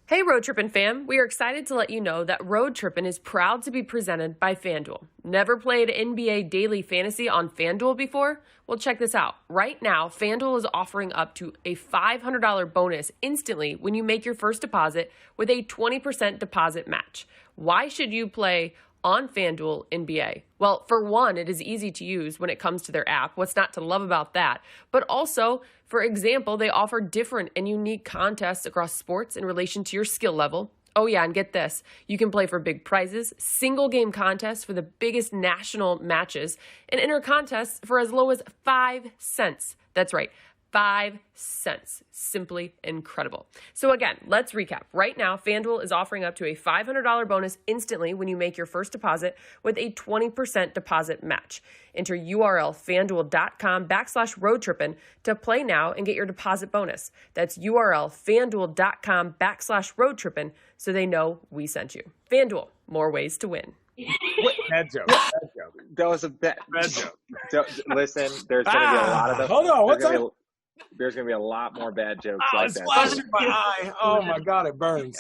Hey Road Trippin' fam, we are excited to let you know that Road Trippin' is proud to be presented by FanDuel. Never played NBA Daily Fantasy on FanDuel before? Well, check this out. Right now, FanDuel is offering up to a $500 bonus instantly when you make your first deposit with a 20% deposit match. Why should you play on FanDuel NBA? Well, for one, it is easy to use when it comes to their app. What's not to love about that? But also, for example, they offer different and unique contests across sports in relation to your skill level. Oh yeah, and get this. You can play for big prizes, single game contests for the biggest national matches, and enter contests for as low as 5 cents. That's right. 5 cents. Simply incredible. So again, let's recap. Right now, FanDuel is offering up to a $500 bonus instantly when you make your first deposit with a 20% deposit match. Enter URL fanduel.com/roadtrippin to play now and get your deposit bonus. That's URL fanduel.com/roadtrippin so they know we sent you. FanDuel, more ways to win. Bad joke. Bad joke. That was a bad joke. Listen, there's going to be a lot of them. Hold on, what's up? There's going to be a lot more bad jokes like It's that. flashing my eye. Oh my God, it burns.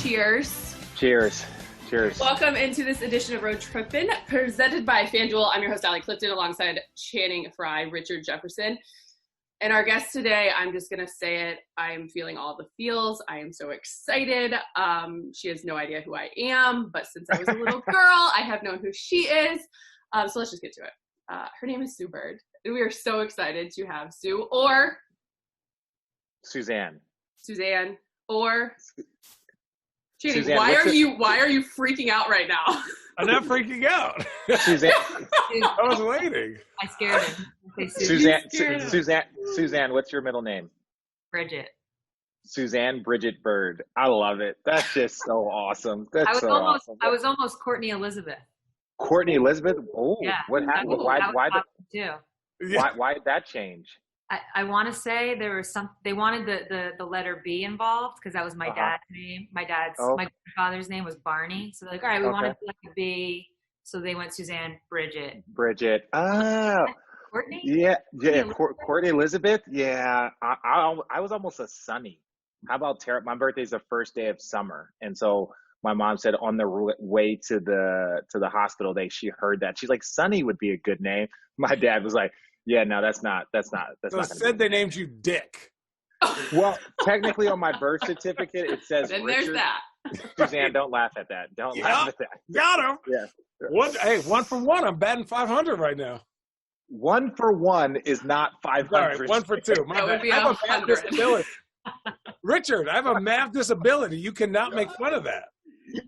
Cheers. Cheers. Cheers. Welcome into this edition of Road Trippin', presented by FanDuel. I'm your host, Allie Clifton, alongside Channing Frye, Richard Jefferson. And our guest today, I'm just going to say it, I am feeling all the feels. I am so excited. She has no idea who I am, but since I was a little girl, I have known who she is. So let's just get to it. Her name is Sue Bird. And we are so excited to have Sue, or Suzanne, or Channing. Suzanne, why are you freaking out right now? I'm not freaking out. Suzanne, I was waiting. I scared him. Suzanne, what's your middle name? Bridget. Suzanne Bridget Bird. I love it. That's just so awesome. That's awesome. I was almost Courtney Elizabeth. Courtney Elizabeth? Oh, Yeah. what happened? Ooh, Why did that change? I want to say there was they wanted the letter B involved because that was my dad's name. My grandfather's name was Barney. So they're like, all right, we want to do like a B. So they went Suzanne Bridget. Oh. Courtney? Yeah. Courtney Elizabeth? Yeah. I was almost a Sunny. How about my birthday's the first day of summer. And so my mom said on the way to the hospital she heard that. She's like, Sunny would be a good name. My dad was like, yeah, no, that's not. So said they named you Dick. Well, technically on my birth certificate, it says Then Richard. there's that. Suzanne, don't laugh at that. Don't laugh at that. Got him. Yeah. One for one. I'm batting 500 right now. 1 for 1 is not 500. All right, 1 for 2. That would be I have a math 100. disability. Richard, I have a math disability. You cannot make fun of that.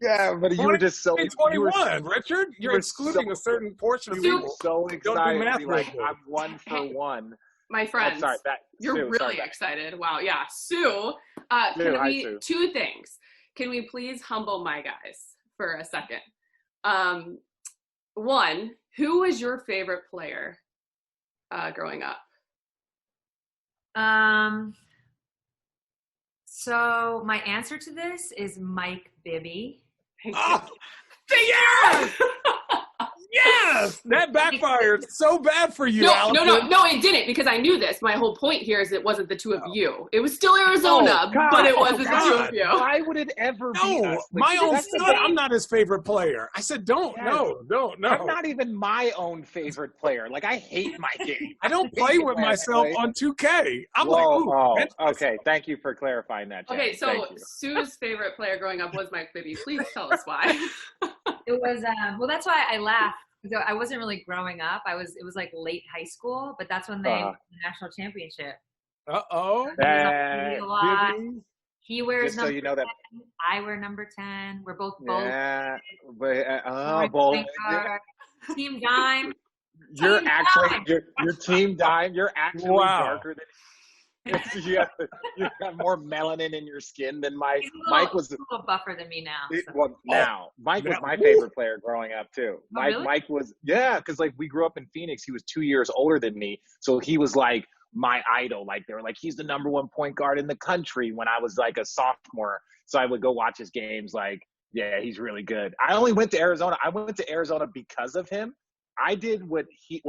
Yeah, but you were just so 21, Richard. You're excluding a certain portion of people. So excited to be like, real quick. I'm 1 for 1. My friends, you're Sue, really excited. Wow, yeah. Sue, Sue. 2 things. Can we please humble my guys for a second? 1, who was your favorite player growing up? So my answer to this is Mike Bibby. Oh, yeah! Yes! That backfired so bad for you, No, it didn't, because I knew this. My whole point here is it wasn't the 2 of you. It was still Arizona, but it wasn't the 2 of you. Why would it ever be No, us? my own son, I'm not his favorite player. I said, don't. I'm not even my own favorite player. Like, I hate my game. I don't play with myself on 2K. I'm Okay. Thank you for clarifying that, Jen. Okay, so Sue's favorite player growing up was Mike Bibby. Please tell us why. It was well, that's why I laughed. So I wasn't really growing up. It was like late high school, but that's when they won the national championship. He wears number 10. I wear number 10. We're both Yeah, both. Team Dime. You're Team Dime. You're actually darker than. You have more melanin in your skin than Mike. Mike was a little buffer than me now. Mike was my favorite player growing up too. Really? Mike was because like we grew up in Phoenix. He was 2 years older than me, so he was like my idol. Like they were like he's the number 1 point guard in the country when I was like a sophomore. So I would go watch his games. Like he's really good. I only went to Arizona. I went to Arizona because of him. I did what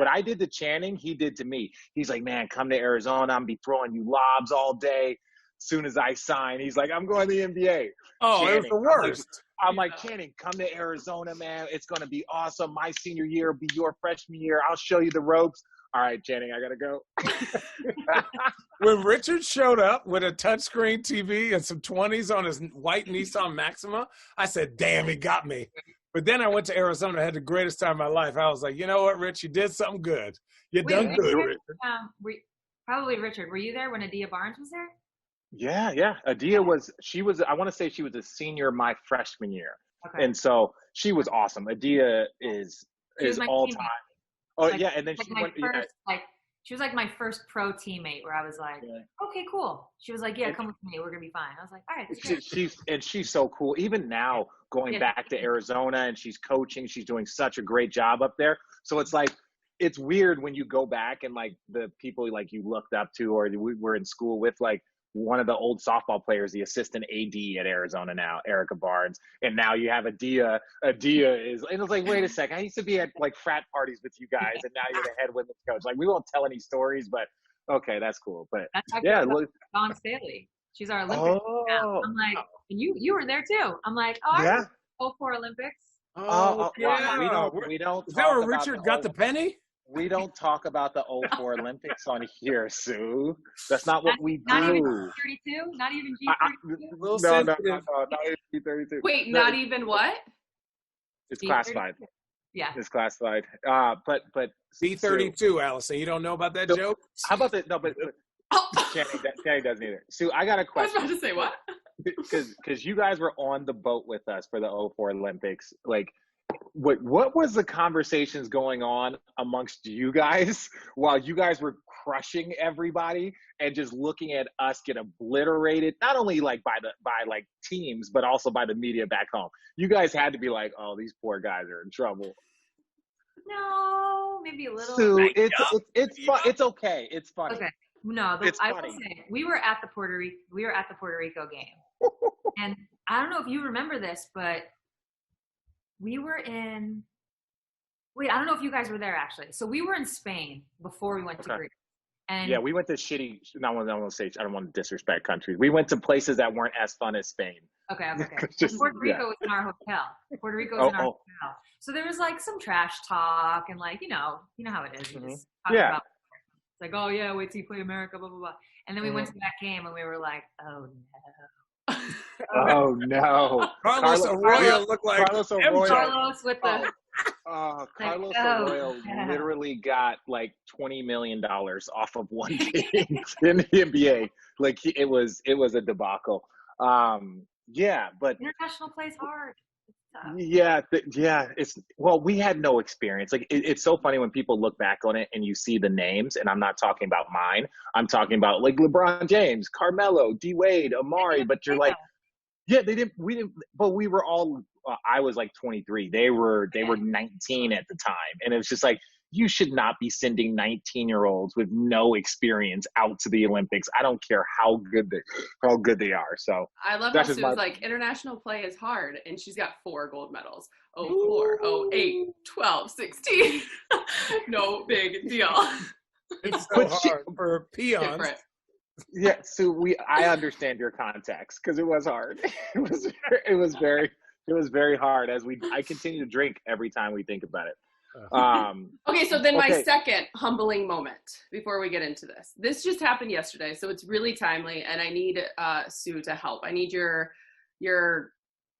I did to Channing, he did to me. He's like, man, come to Arizona. I'm be throwing you lobs all day. Soon as I sign, he's like, I'm going to the NBA. Oh, Channing, it was the worst. I'm like, Channing, come to Arizona, man. It's going to be awesome. My senior year will be your freshman year. I'll show you the ropes. All right, Channing, I got to go. When Richard showed up with a touchscreen TV and some 20s on his white Nissan Maxima, I said, damn, he got me. But then I went to Arizona. I had the greatest time of my life. I was like, you know what, Rich? You did something good. You done good, Richard. Probably Richard. Were you there when Adia Barnes was there? Yeah. Adia I want to say she was a senior my freshman year. Okay. And so she was awesome. Adia is all time. Oh, Like, yeah. And then she was like my first pro teammate where I was like, okay, cool. She was like, yeah, come with me. We're going to be fine. I was like, all right. She's so cool. Even now going back to Arizona and she's coaching, she's doing such a great job up there. So it's like, it's weird when you go back and like the people like you looked up to or we were in school with, like one of the old softball players, the assistant AD at Arizona now, Erica Barnes. And now you have Adia is, and it's like, wait a second. I used to be at like frat parties with you guys and now you're the head women's coach. Like we won't tell any stories, but okay, that's cool. But that's Dawn Staley. She's our Olympic. Now. I'm like, and you were there too. I'm like, yeah. 04 Olympics. Yeah. We don't. Is that where Richard got the penny? We don't talk about the 04 Olympics on here, Sue. That's not what we do. Not even G32? Not even G32? No, not even G32. Wait, not even what? It's classified. Yeah. It's classified. But B32, Allison. You don't know about that joke? How about that? No, but Channing doesn't either. Sue, I got a question. I was about to say what? Because you guys were on the boat with us for the 04 Olympics. Like, what was the conversations going on amongst you guys while you guys were crushing everybody and just looking at us get obliterated, not only like by like teams, but also by the media back home? You guys had to be like, oh, these poor guys are in trouble. No, maybe a little. Sue, it's fun. It's okay. It's funny. Okay. No, I will say we were at the Puerto Rico game. And I don't know if you remember this, but we were I don't know if you guys were there actually. So we were in Spain before we went to Greece. And yeah, we went to shitty, I don't want to disrespect countries. We went to places that weren't as fun as Spain. Okay. Puerto Rico was in our hotel. Puerto Rico was in our hotel. So there was like some trash talk and like, you know how it is. You just talk about it's like, oh yeah, wait till you play America, blah, blah, blah. And then we went to that game and we were like, oh no. Oh no! Carlos Arroyo looked like Carlos with the. Carlos Arroyo literally got like $20 million off of one game in the NBA. Like it was a debacle. Yeah, but international plays hard. Yeah. We had no experience. Like it's so funny when people look back on it and you see the names, and I'm not talking about mine. I'm talking about like LeBron James, Carmelo, D Wade, Amari. But you're like, yeah, we didn't. But we were all. I was like 23. They were 19 at the time, and it was just like, you should not be sending 19-year-olds with no experience out to the Olympics. I don't care how good they are. So I love how Sue's like, international play is hard, and she's got 4 gold medals. 04, 08, 12, 16. No big deal. It's so hard for peons. Different. Yeah, Sue, I understand your context because it was hard. It was very hard I continue to drink every time we think about it. Okay, so then my second humbling moment before we get into this. This just happened yesterday, so it's really timely, and I need Sue to help. I need your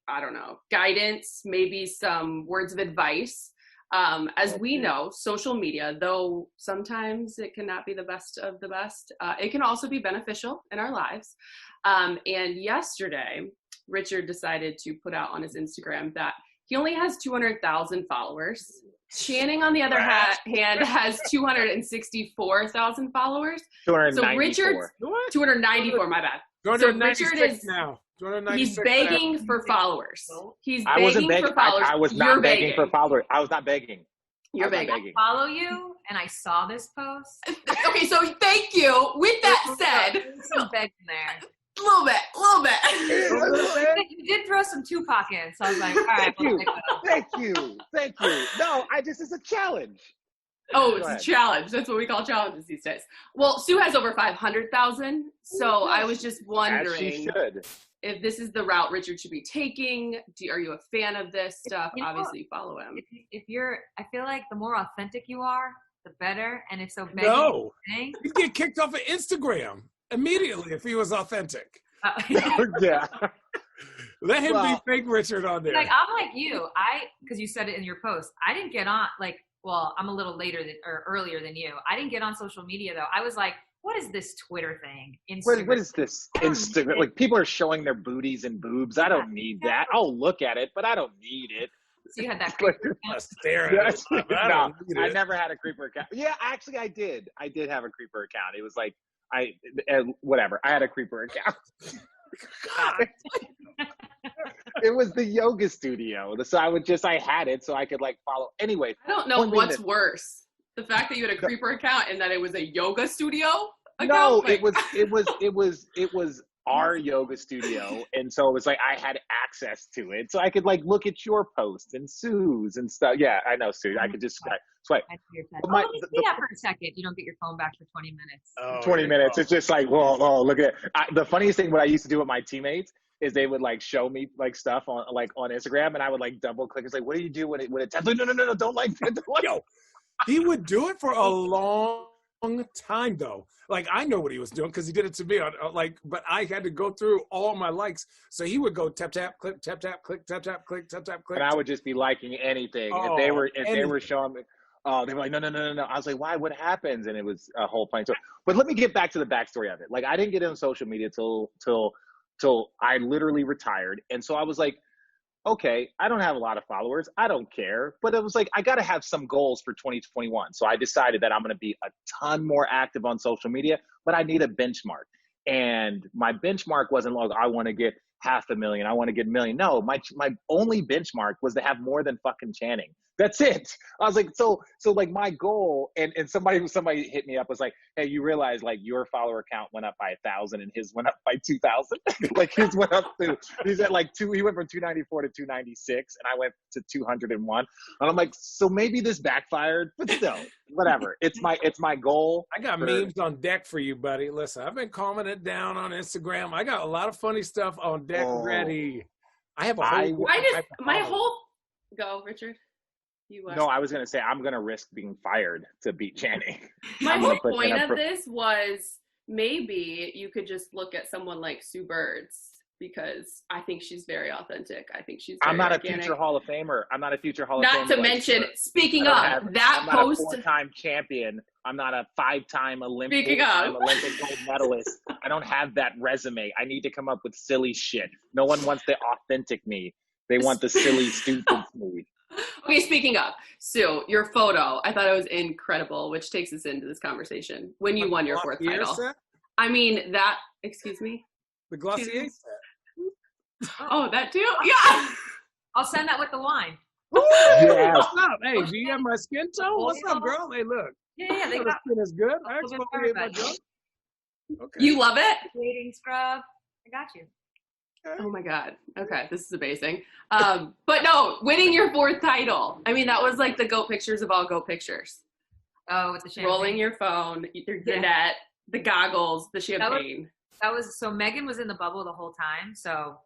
I don't know, guidance, maybe some words of advice. As we know, social media, though sometimes it cannot be the best of the best, it can also be beneficial in our lives. And yesterday, Richard decided to put out on his Instagram that he only has 200,000 followers. Channing, on the other hand, has 264,000 followers. 294. So Richard's 294. My bad. So Richard is now. He's begging for followers. I wasn't begging. I was not begging for followers. I was not begging. You're begging. I follow you, and I saw this post. Okay, so thank you. With that said, some begging there. A little bit. You did throw some Tupac in, so I was like, all right. Thank you. No, it's a challenge. Oh, it's a challenge. That's what we call challenges these days. Well, Sue has over 500,000, so I was just wondering As she should. if this is the route Richard should be taking. Are you a fan of this stuff? You know, Obviously, follow him. If you're, I feel like the more authentic you are, the better. And if so, No, he'd get kicked off of Instagram immediately if he was authentic. Yeah. Let him be fake Richard on there. Like, I'm like you. Because you said it in your post. I didn't get on, I'm a little earlier than you. I didn't get on social media though. I was like, what is this Twitter thing? Instagram? What is this Instagram? Like, people are showing their booties and boobs. I don't need that. I'll look at it, but I don't need it. So you had that creeper account? I never had a creeper account. Yeah, actually, I did. I did have a creeper account. It was like, whatever. I had a creeper account. It was the yoga studio. So I had it so I could follow. Anyway. I don't know what's worse. The fact that you had a creeper account and that it was a yoga studio account? No, it was our yoga studio. And so it was like, I had access to it. So I could look at your posts and Sue's and stuff. Yeah, I know, Sue. I could just swipe. Let me see that for a second. You don't get your phone back for 20 minutes. Oh, 20 minutes. It's just like, whoa, look at it. The funniest thing, what I used to do with my teammates is they would show me stuff on Instagram, and I would double click. It's like, what do you do when it taps? Like, no, don't like that. Yo, he would do it for a long time though. I know what he was doing because he did it to me but I had to go through all my likes. So he would go tap tap click, tap tap click, tap tap click, tap tap click. And I would just be liking anything. If they were showing me, they were like, no. I was like, why? What happens? And it was a whole funny story. But let me get back to the backstory of it. I didn't get on social media till I literally retired. And so I was like, okay, I don't have a lot of followers. I don't care. But it was like, I got to have some goals for 2021. So I decided that I'm going to be a ton more active on social media, but I need a benchmark. And my benchmark wasn't I want to get 500,000. I want to get 1 million. No, my only benchmark was to have more than fucking Channing. That's it. I was like, so my goal, and somebody hit me up, was like, hey, you realize your follower count went up by 1,000 and his went up by 2,000. His went up to, he's at he went from 294 to 296 and I went to 201. And I'm like, so maybe this backfired, but still, whatever. It's my goal. I got memes on deck for you, buddy. Listen, I've been calming it down on Instagram. I got a lot of funny stuff on deck ready. I have go, Richard. No, I was going to say, I'm going to risk being fired to beat Channing. My whole point of this was maybe you could just look at someone like Sue Birds, because I think she's very authentic. I think she's very I'm not organic. A future Hall of Famer. I'm not a future Hall of Famer. Not to mention, speaking of, that I'm post. I'm not a 4-time champion. I'm not a 5-time Olympic gold medalist. I don't have that resume. I need to come up with silly shit. No one wants the authentic me. They want the silly, stupid me. Okay, speaking of, Sue, your photo, I thought it was incredible, which takes us into this conversation. When you won your 4th title. Set? I mean, excuse me? The Glossier set. Oh, that too? Yeah. I'll send that with the wine. Yeah. What's up? Hey, do you have my skin tone? What's up, girl? Hey, look. Yeah, they got skin is good. I exfoliate my junk. Okay. You love it? Dating scrub. I got you. Oh my God. Okay, this is amazing. But no, winning your 4th title. I mean, that was the GOAT pictures of all GOAT pictures. Oh, with the champagne. Rolling your phone, the net, the goggles, the champagne. That was so Megan was in the bubble the whole time. So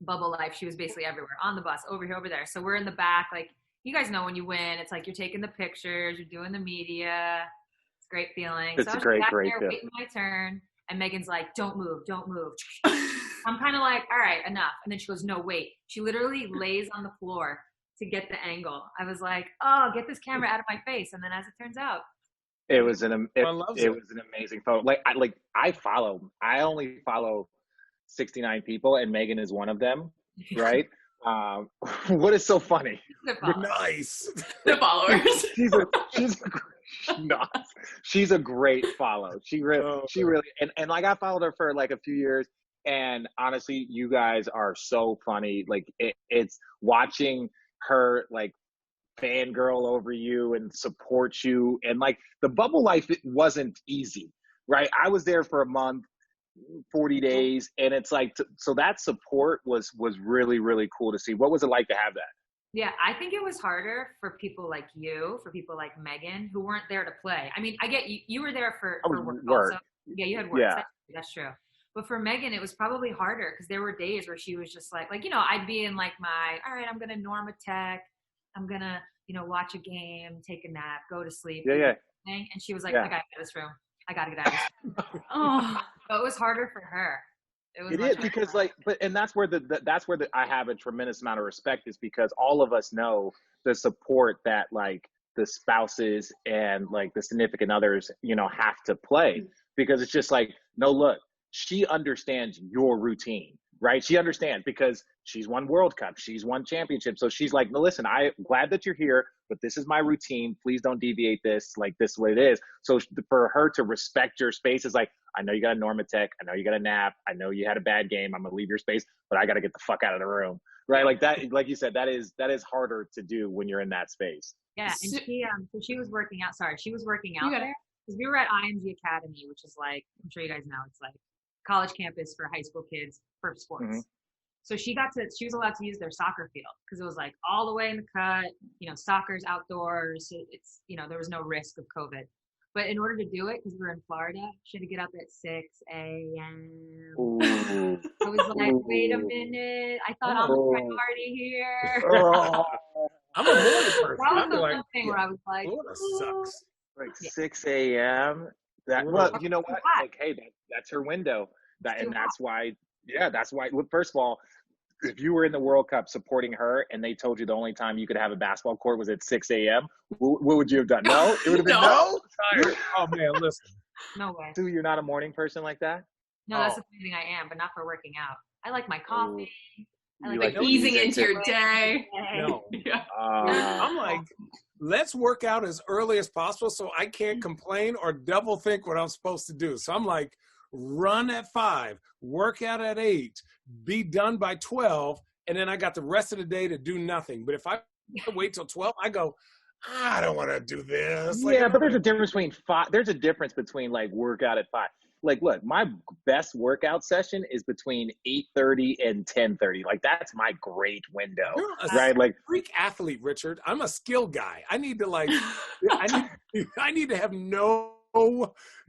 bubble life, she was basically everywhere, on the bus, over here, over there. So we're in the back. You guys know when you win, it's you're taking the pictures, you're doing the media. It's a great feeling. It's so a great feeling. Feeling. Waiting my turn. And Megan's like, don't move. I'm kind of like, all right, enough. And then she goes, no, wait. She literally lays on the floor to get the angle. I was like, oh, get this camera out of my face. And then as it turns out, it was an amazing photo. I only follow 69 people, and Megan is one of them, right? What is so funny? Nice. The followers. She's a great follow. She really and I followed her for a few years, and honestly, you guys are so funny. It's watching her fangirl over you and support you, and the bubble life, it wasn't easy, right? I was there for a month. 40 days. And it's like, so that support was really, really cool to see. What was it like to have that? Yeah, I think it was harder for people like you, for people like Megan, who weren't there to play. I mean, I get you, you were there for work also. Yeah, you had work. Yeah. That's true. But for Megan, it was probably harder because there were days where she was just like, you know, I'd be in like all right, I'm going to Norma Tech. I'm going to, you know, watch a game, take a nap, go to sleep. Yeah. And she was like, I got to get out of this room. I got to get out of this room. Oh, so it was harder for her. It is because and that's where I have a tremendous amount of respect, is because all of us know the support that like the spouses and like the significant others, you know, have to play, because it's just like, no, look, she understands your routine, right? She understands because she's won World Cup, she's won championships. So she's like, no, listen, I'm glad that you're here, but this is my routine. Please don't deviate this. Like, this is what it is. So for her to respect your space is like, I know you got a Norma Tech. I know you got a nap. I know you had a bad game. I'm going to leave your space, but I got to get the fuck out of the room. Right. Like that, like you said, that is harder to do when you're in that space. Yeah. And she was working out. Sorry. She was working out there because we were at IMG Academy, which is like, I'm sure you guys know, it's like college campus for high school kids for sports. Mm-hmm. So she was allowed to use their soccer field because it was like all the way in the cut, you know, soccer's outdoors. It's, you know, there was no risk of COVID. But in order to do it, because we were in Florida, she had to get up at 6 a.m. I was like, wait a minute. I thought I'm a priority here. I'm a morning person. That was the one thing where I was like, Florida sucks. Like 6 a.m. Well, you know what? Like, hey, that's her window. That's why. Look, first of all, if you were in the World Cup supporting her and they told you the only time you could have a basketball court was at 6 a.m., what would you have done? No? It would have been no? Oh, man, listen. No way. So you're not a morning person like that? No, that's the thing I am, but not for working out. I like my coffee. I like easing into your day. No. Yeah. I'm like, let's work out as early as possible so I can't complain or double think what I'm supposed to do. So I'm like, run at 5, work out at 8, be done by 12, and then I got the rest of the day to do nothing. But if I wait till 12, I go, I don't want to do this. Yeah, but there's a difference between 5. There's a difference between like workout at 5. Like, look, my best workout session is between 8:30 and 10:30. Like, that's my great window, right? Like, freak athlete, Richard. I'm a skill guy. I need to like, I need to have no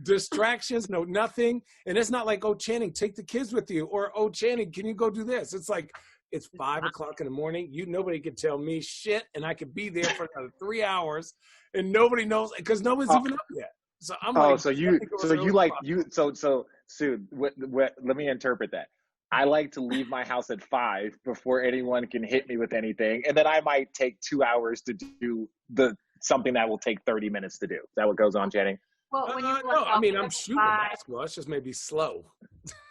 distractions, no nothing. And it's not like, oh, Channing, take the kids with you, or oh, Channing, can you go do this? It's like, it's 5 o'clock in the morning. Nobody can tell me shit, and I could be there for another 3 hours, and nobody knows because no one's even up yet. So I'm like, Sue, let me interpret that. I like to leave my house at 5 before anyone can hit me with anything, and then I might take 2 hours to do something that will take 30 minutes to do. Is that what goes on, Channing? Well, when no, I mean, I'm shooting basketball. It's just maybe slow.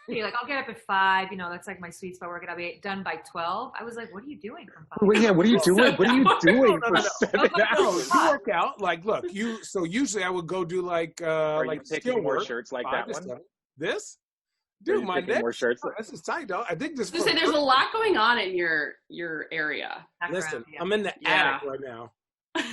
You're like, I'll get up at 5. You know, that's like my sweet spot. Working. I'll be done by 12. I was like, what are you doing from 5? Well, yeah, what are you doing? What are you doing for 7 hours? You work out. Like, look, so usually I would go do like taking more shirts like that one. This? Dude, my neck. More shirts. This is tight, though. I think this. Just say there's a lot going on in your area. Listen, I'm in the attic right now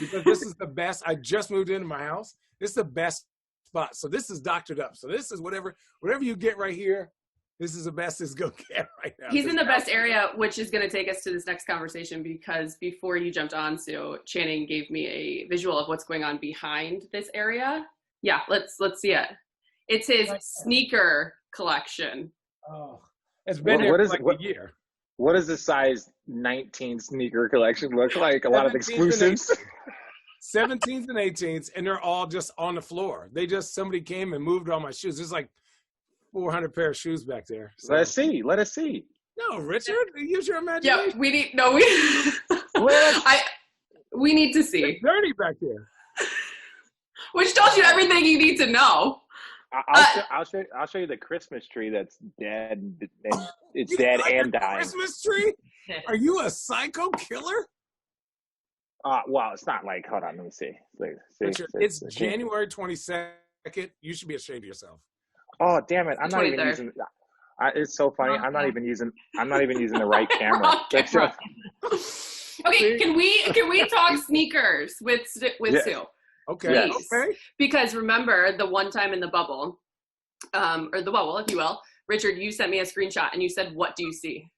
because this is the best. I just moved into my house. This is the best spot. So this is doctored up. So this is whatever you get right here. This is the best it's going to get right now. He's in the best area, which is going to take us to this next conversation, because before you jumped on, Sue, Channing gave me a visual of what's going on behind this area. Yeah, let's see it. It's his sneaker collection. Oh, it's been here for like a year. What does the size 19 sneaker collection look like? A lot of exclusives? 17s and 18s, and they're all just on the floor. Somebody came and moved all my shoes. There's like 400 pair of shoes back there. So. Let us see. No, Richard, use your imagination. Yeah, we need to see. It's dirty back there. Which tells you everything you need to know. I'll show you the Christmas tree that's dead. And it's dead and dying. Christmas tree? Are you a psycho killer? Well, it's not like. Hold on, let me see. Richard, it's January 22nd. You should be ashamed of yourself. Oh, damn it! I'm not even using. It's so funny. I'm not even using the right camera. Okay, can we talk sneakers with Sue? Okay. Yes. Okay. Because remember the one time in the bubble, or the bubble, if you will, Richard, you sent me a screenshot and you said, "What do you see?"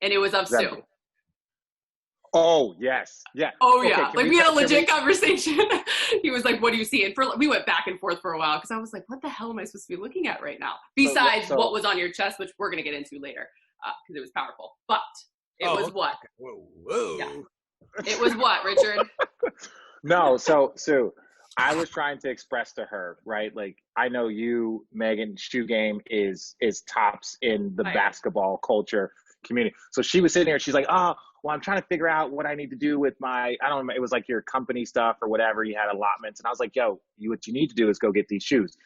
And it was of Sue. Oh, yes. Yeah. Oh, yeah. Okay, like, we had a legit conversation. He was like, "What do you see?" And we went back and forth for a while because I was like, what the hell am I supposed to be looking at right now? Besides what was on your chest, which we're going to get into later because it was powerful. But it was what? Whoa. Yeah. It was what, Richard? No, so Sue, I was trying to express to her, right? Like, I know you, Megan, shoe game is tops in the basketball culture community. So she was sitting here, she's like, oh, well, I'm trying to figure out what I need to do with my, I don't know, it was like your company stuff or whatever. You had allotments. And I was like, yo, what you need to do is go get these shoes.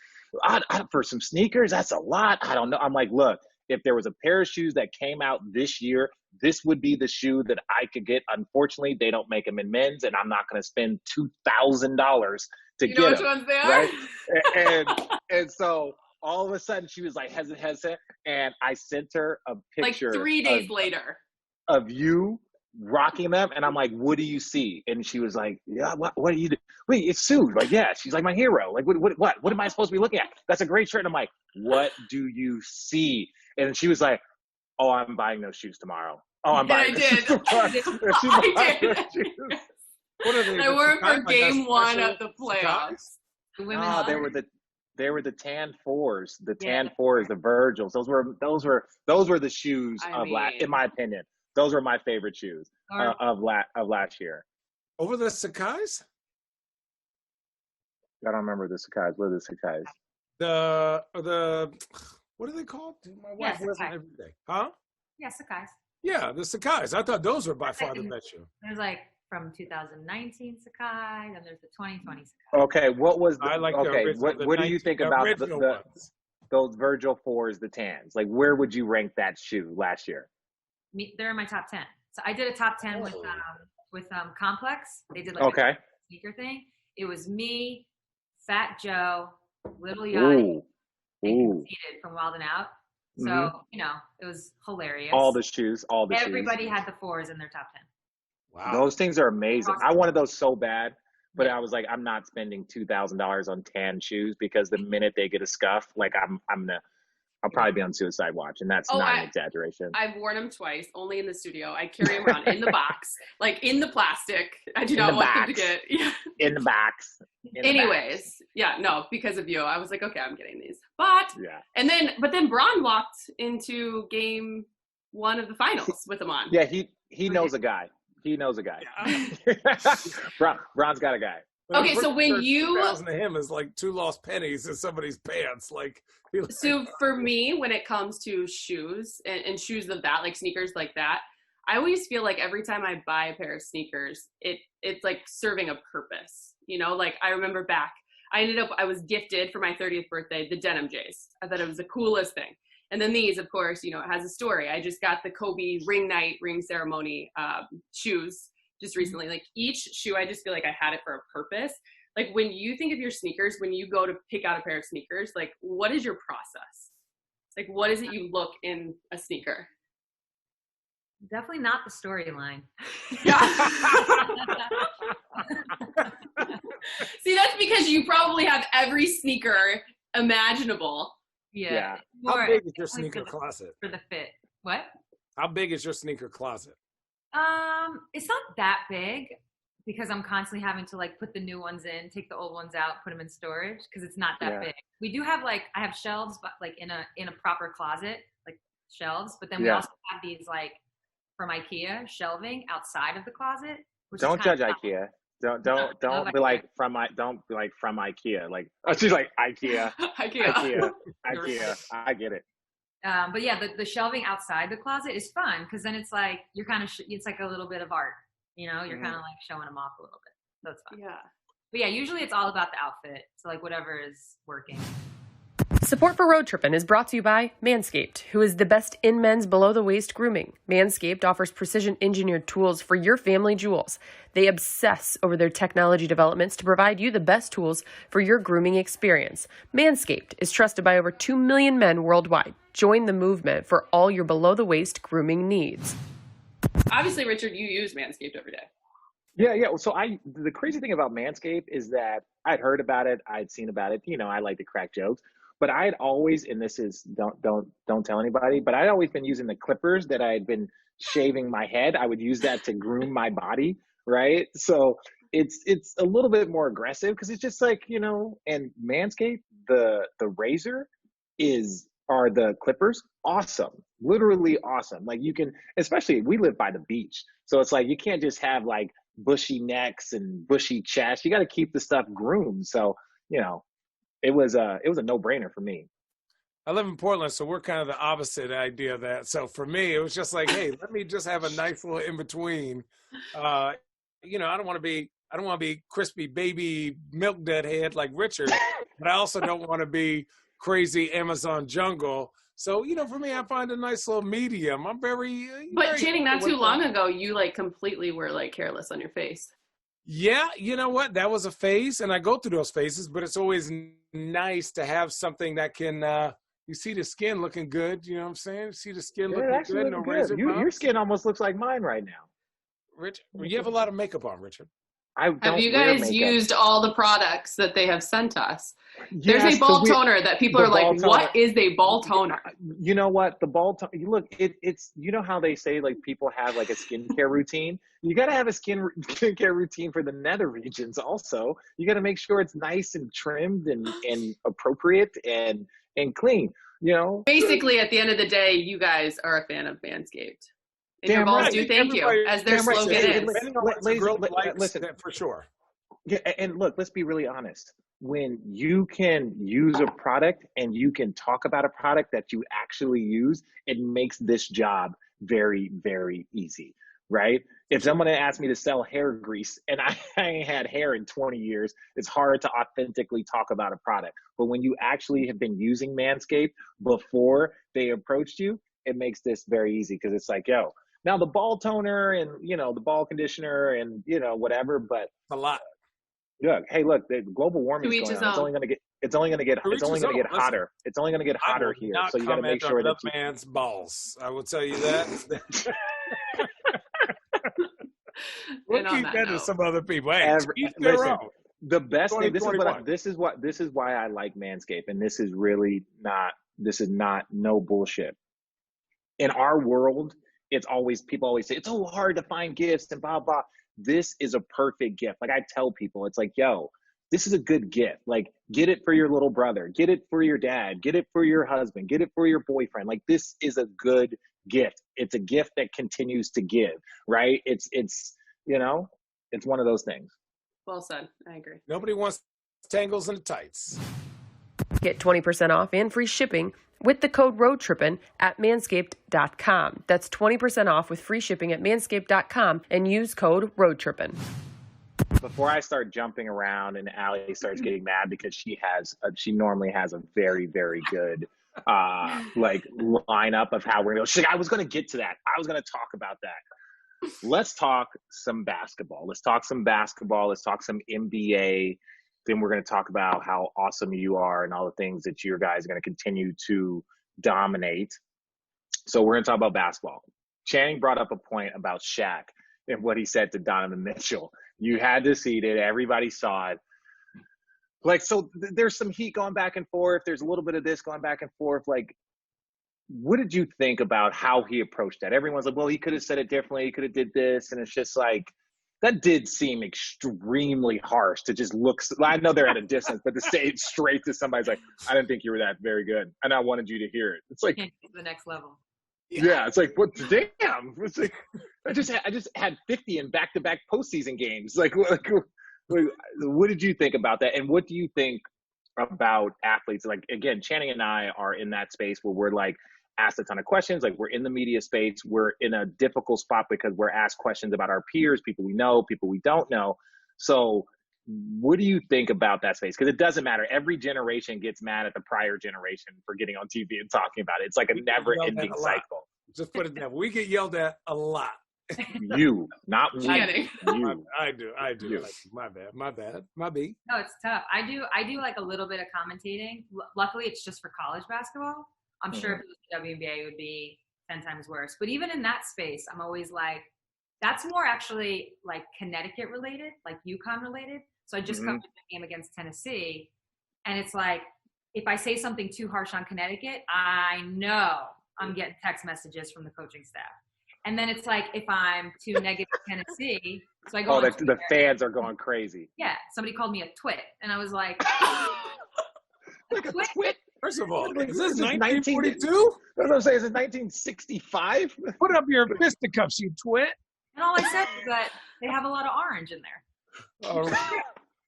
For some sneakers, that's a lot. I don't know. I'm like, look, if there was a pair of shoes that came out this year, this would be the shoe that I could get. Unfortunately, they don't make them in men's, and I'm not going to spend $2,000 to get them. Which ones they are? Right? And so all of a sudden, she was like hesitant, and I sent her a picture. Like 3 days later. Of you rocking them, and I'm like, what do you see? And she was like, yeah, what do you do? Wait, it's Sue. Like, yeah, she's like my hero. Like, what am I supposed to be looking at? That's a great shirt. And I'm like, what do you see? And she was like, oh, I'm buying those shoes tomorrow. Oh, I'm buying those shoes tomorrow. I did. What are they? I wore them for game one of the playoffs. They were the tan fours, the Virgils. Those were the shoes in my opinion. Those were my favorite shoes of last year. Over the Sakai's? I don't remember the Sakai's. What are the Sakai's? The what are they called? My wife wears them every day. Huh? Yeah, Sakai's. Yeah, the Sakai's. I thought those were by far the best shoe. There's like from 2019 Sakai, then there's the 2020 Sakai. Okay, what was the, I like okay, the original, what do you think about those Virgil 4s, the tans? Like, where would you rank that shoe last year? They're in my top 10. So I did a top 10 with Complex. They did like a sneaker thing. It was me, Fat Joe, Little Yachty, and Conceited from Wild 'N Out. So, it was hilarious. All the shoes. Everybody had the 4s in their top 10. Wow. Those things are amazing. I wanted those so bad, but I was like, I'm not spending $2,000 on tan shoes because the minute they get a scuff, like I'll probably be on suicide watch, and that's not an exaggeration. I've worn them twice, only in the studio. I carry them around in the box, like in the plastic. I do not want them to get in the box. Anyways, because of you, I was like, okay, I'm getting these. But then Braun walked into game one of the finals with them on. Yeah, he knows a guy. He knows a guy. Braun's got a guy. Okay, so when you 2,000 to him is like 2 lost pennies in somebody's pants. So for me, when it comes to shoes and shoes of that, like sneakers like that, I always feel like every time I buy a pair of sneakers, it's like serving a purpose. Like I remember back, I was gifted for my 30th birthday the denim J's. I thought it was the coolest thing. And then these, of course, it has a story. I just got the Kobe ring ceremony shoes just recently. Like each shoe, I just feel like I had it for a purpose. Like when you think of your sneakers, when you go to pick out a pair of sneakers, like what is your process? Like what is it you look in a sneaker? Definitely not the storyline. Yeah. See, that's because you probably have every sneaker imaginable. Yeah. How big is your sneaker closet? For the fit. What? How big is your sneaker closet? It's not that big because I'm constantly having to like put the new ones in, take the old ones out, put them in storage because it's not that big. We do have I have shelves, but like in a proper closet, like shelves. But then we also have these like from IKEA shelving outside of the closet. Don't judge IKEA. Don't be like from IKEA. Like she's like IKEA. IKEA. I get it. But yeah, the shelving outside the closet is fun because then it's like you're kind of it's like a little bit of art. You're kind of like showing them off a little bit. So it's fun. Yeah. But yeah, usually it's all about the outfit. So like whatever is working. Support for Road Trippin' is brought to you by Manscaped, who is the best in men's below-the-waist grooming. Manscaped offers precision-engineered tools for your family jewels. They obsess over their technology developments to provide you the best tools for your grooming experience. Manscaped is trusted by over 2 million men worldwide. Join the movement for all your below-the-waist grooming needs. Obviously, Richard, you use Manscaped every day. Yeah. So the crazy thing about Manscaped is that I'd heard about it, I'd seen about it. I like to crack jokes. But I had always, and this is don't tell anybody, but I'd always been using the clippers that I had been shaving my head. I would use that to groom my body, right? So it's a little bit more aggressive because it's just like, you know, and Manscaped, the razor are the clippers awesome, literally awesome. Like you can, especially we live by the beach, so it's like you can't just have like bushy necks and bushy chest. You got to keep the stuff groomed. So, you know, it was a no-brainer for me. I live in Portland, so we're kind of the opposite idea of that. So for me, it was just like, hey, let me just have a nice little in between. You know, I don't want to be crispy baby milk deadhead like Richard, but I also don't want to be crazy Amazon jungle. So, you know, for me, I find a nice little medium. I'm very. But Channing, not too long ago, you like completely were like careless on your face. Yeah, you know what? That was a phase, and I go through those phases. But it's always nice to have something that can. You see the skin looking good. You know what I'm saying? See the skin looking good. No razor bumps. Your skin almost looks like mine right now. Richard, you have a lot of makeup on, Richard. Have you guys used all the products that they have sent us? Yes, there's a ball toner that people are like, what is a ball toner? You know what? The ball toner, look, it's, you know how they say like people have like a skincare routine? You got to have a skincare routine for the nether regions also. You got to make sure it's nice and trimmed and appropriate and clean, you know? Basically, at the end of the day, you guys are a fan of Manscaped. And your balls do thank you, as their slogan is. Listen, for sure. Yeah, and look, let's be really honest. When you can use a product and you can talk about a product that you actually use, it makes this job very, very easy, right? If someone asked me to sell hair grease and I ain't had hair in 20 years, it's hard to authentically talk about a product. But when you actually have been using Manscaped before they approached you, it makes this very easy because it's like, yo, now the ball toner and, you know, the ball conditioner and, you know, whatever, but a lot. Look, hey, look, the global warming is going on. It's only going to get hotter. It's only going to get hotter here. So you got to make sure that man's balls. I will tell you that. We'll keep that to some other people. Hey, listen, the best thing. This is why I like Manscaped, and this is really not. This is not no bullshit. In our world, people always say it's so hard to find gifts and blah blah. This is a perfect gift. Like I tell people, it's like, yo, this is a good gift. Like, get it for your little brother, get it for your dad, get it for your husband, get it for your boyfriend. Like, this is a good gift. It's a gift that continues to give, right? It's you know, it's one of those things. Well said. I agree. Nobody wants tangles in the tights. Get 20% off and free shipping with the code ROADTRIPPIN at manscaped.com. That's 20% off with free shipping at manscaped.com and use code ROADTRIPPIN. Before I start jumping around and Allie starts getting mad because she normally has a very, very good like lineup of how we're going to go. I was going to get to that. I was going to talk about that. Let's talk some basketball. Let's talk some NBA. Then we're going to talk about how awesome you are and all the things that your guys are going to continue to dominate. So we're going to talk about basketball. Channing brought up a point about Shaq and what he said to Donovan Mitchell. You had to see it. Everybody saw it. Like, so there's some heat going back and forth. There's a little bit of this going back and forth. Like, what did you think about how he approached that? Everyone's like, well, he could have said it differently. He could have did this. And it's just like, that did seem extremely harsh to just look. I know they're at a distance, but to say it straight to somebody's like, I didn't think you were that very good, and I wanted you to hear it. It's like the next level. Yeah, it's like, what? Damn! It's like I just had 50 in back-to-back postseason games. Like, what did you think about that? And what do you think about athletes? Like, again, Channing and I are in that space where we're like, asked a ton of questions. Like, we're in the media space. We're in a difficult spot because we're asked questions about our peers, people we know, people we don't know. So what do you think about that space? Because it doesn't matter. Every generation gets mad at the prior generation for getting on TV and talking about it. It's like a never-ending cycle. Just put it that way. We get yelled at a lot. You, not me. You. I do. You. My bad. My B. No, it's tough. I do like a little bit of commentating. Luckily, it's just for college basketball. I'm sure if it was the WNBA, it would be 10 times worse. But even in that space, I'm always like, that's more actually like Connecticut related, like UConn related. So I just covered the game against Tennessee. And it's like, if I say something too harsh on Connecticut, I know I'm getting text messages from the coaching staff. And then it's like if I'm too negative Tennessee, so I go. Oh, the fans are going crazy. Yeah, somebody called me a twit, and I was like, like a twit. First of all, like, is this 1942? That's what I'm saying. Is it 1965? Put up your fisticuffs, you twit. And all I said was that they have a lot of orange in there. All right.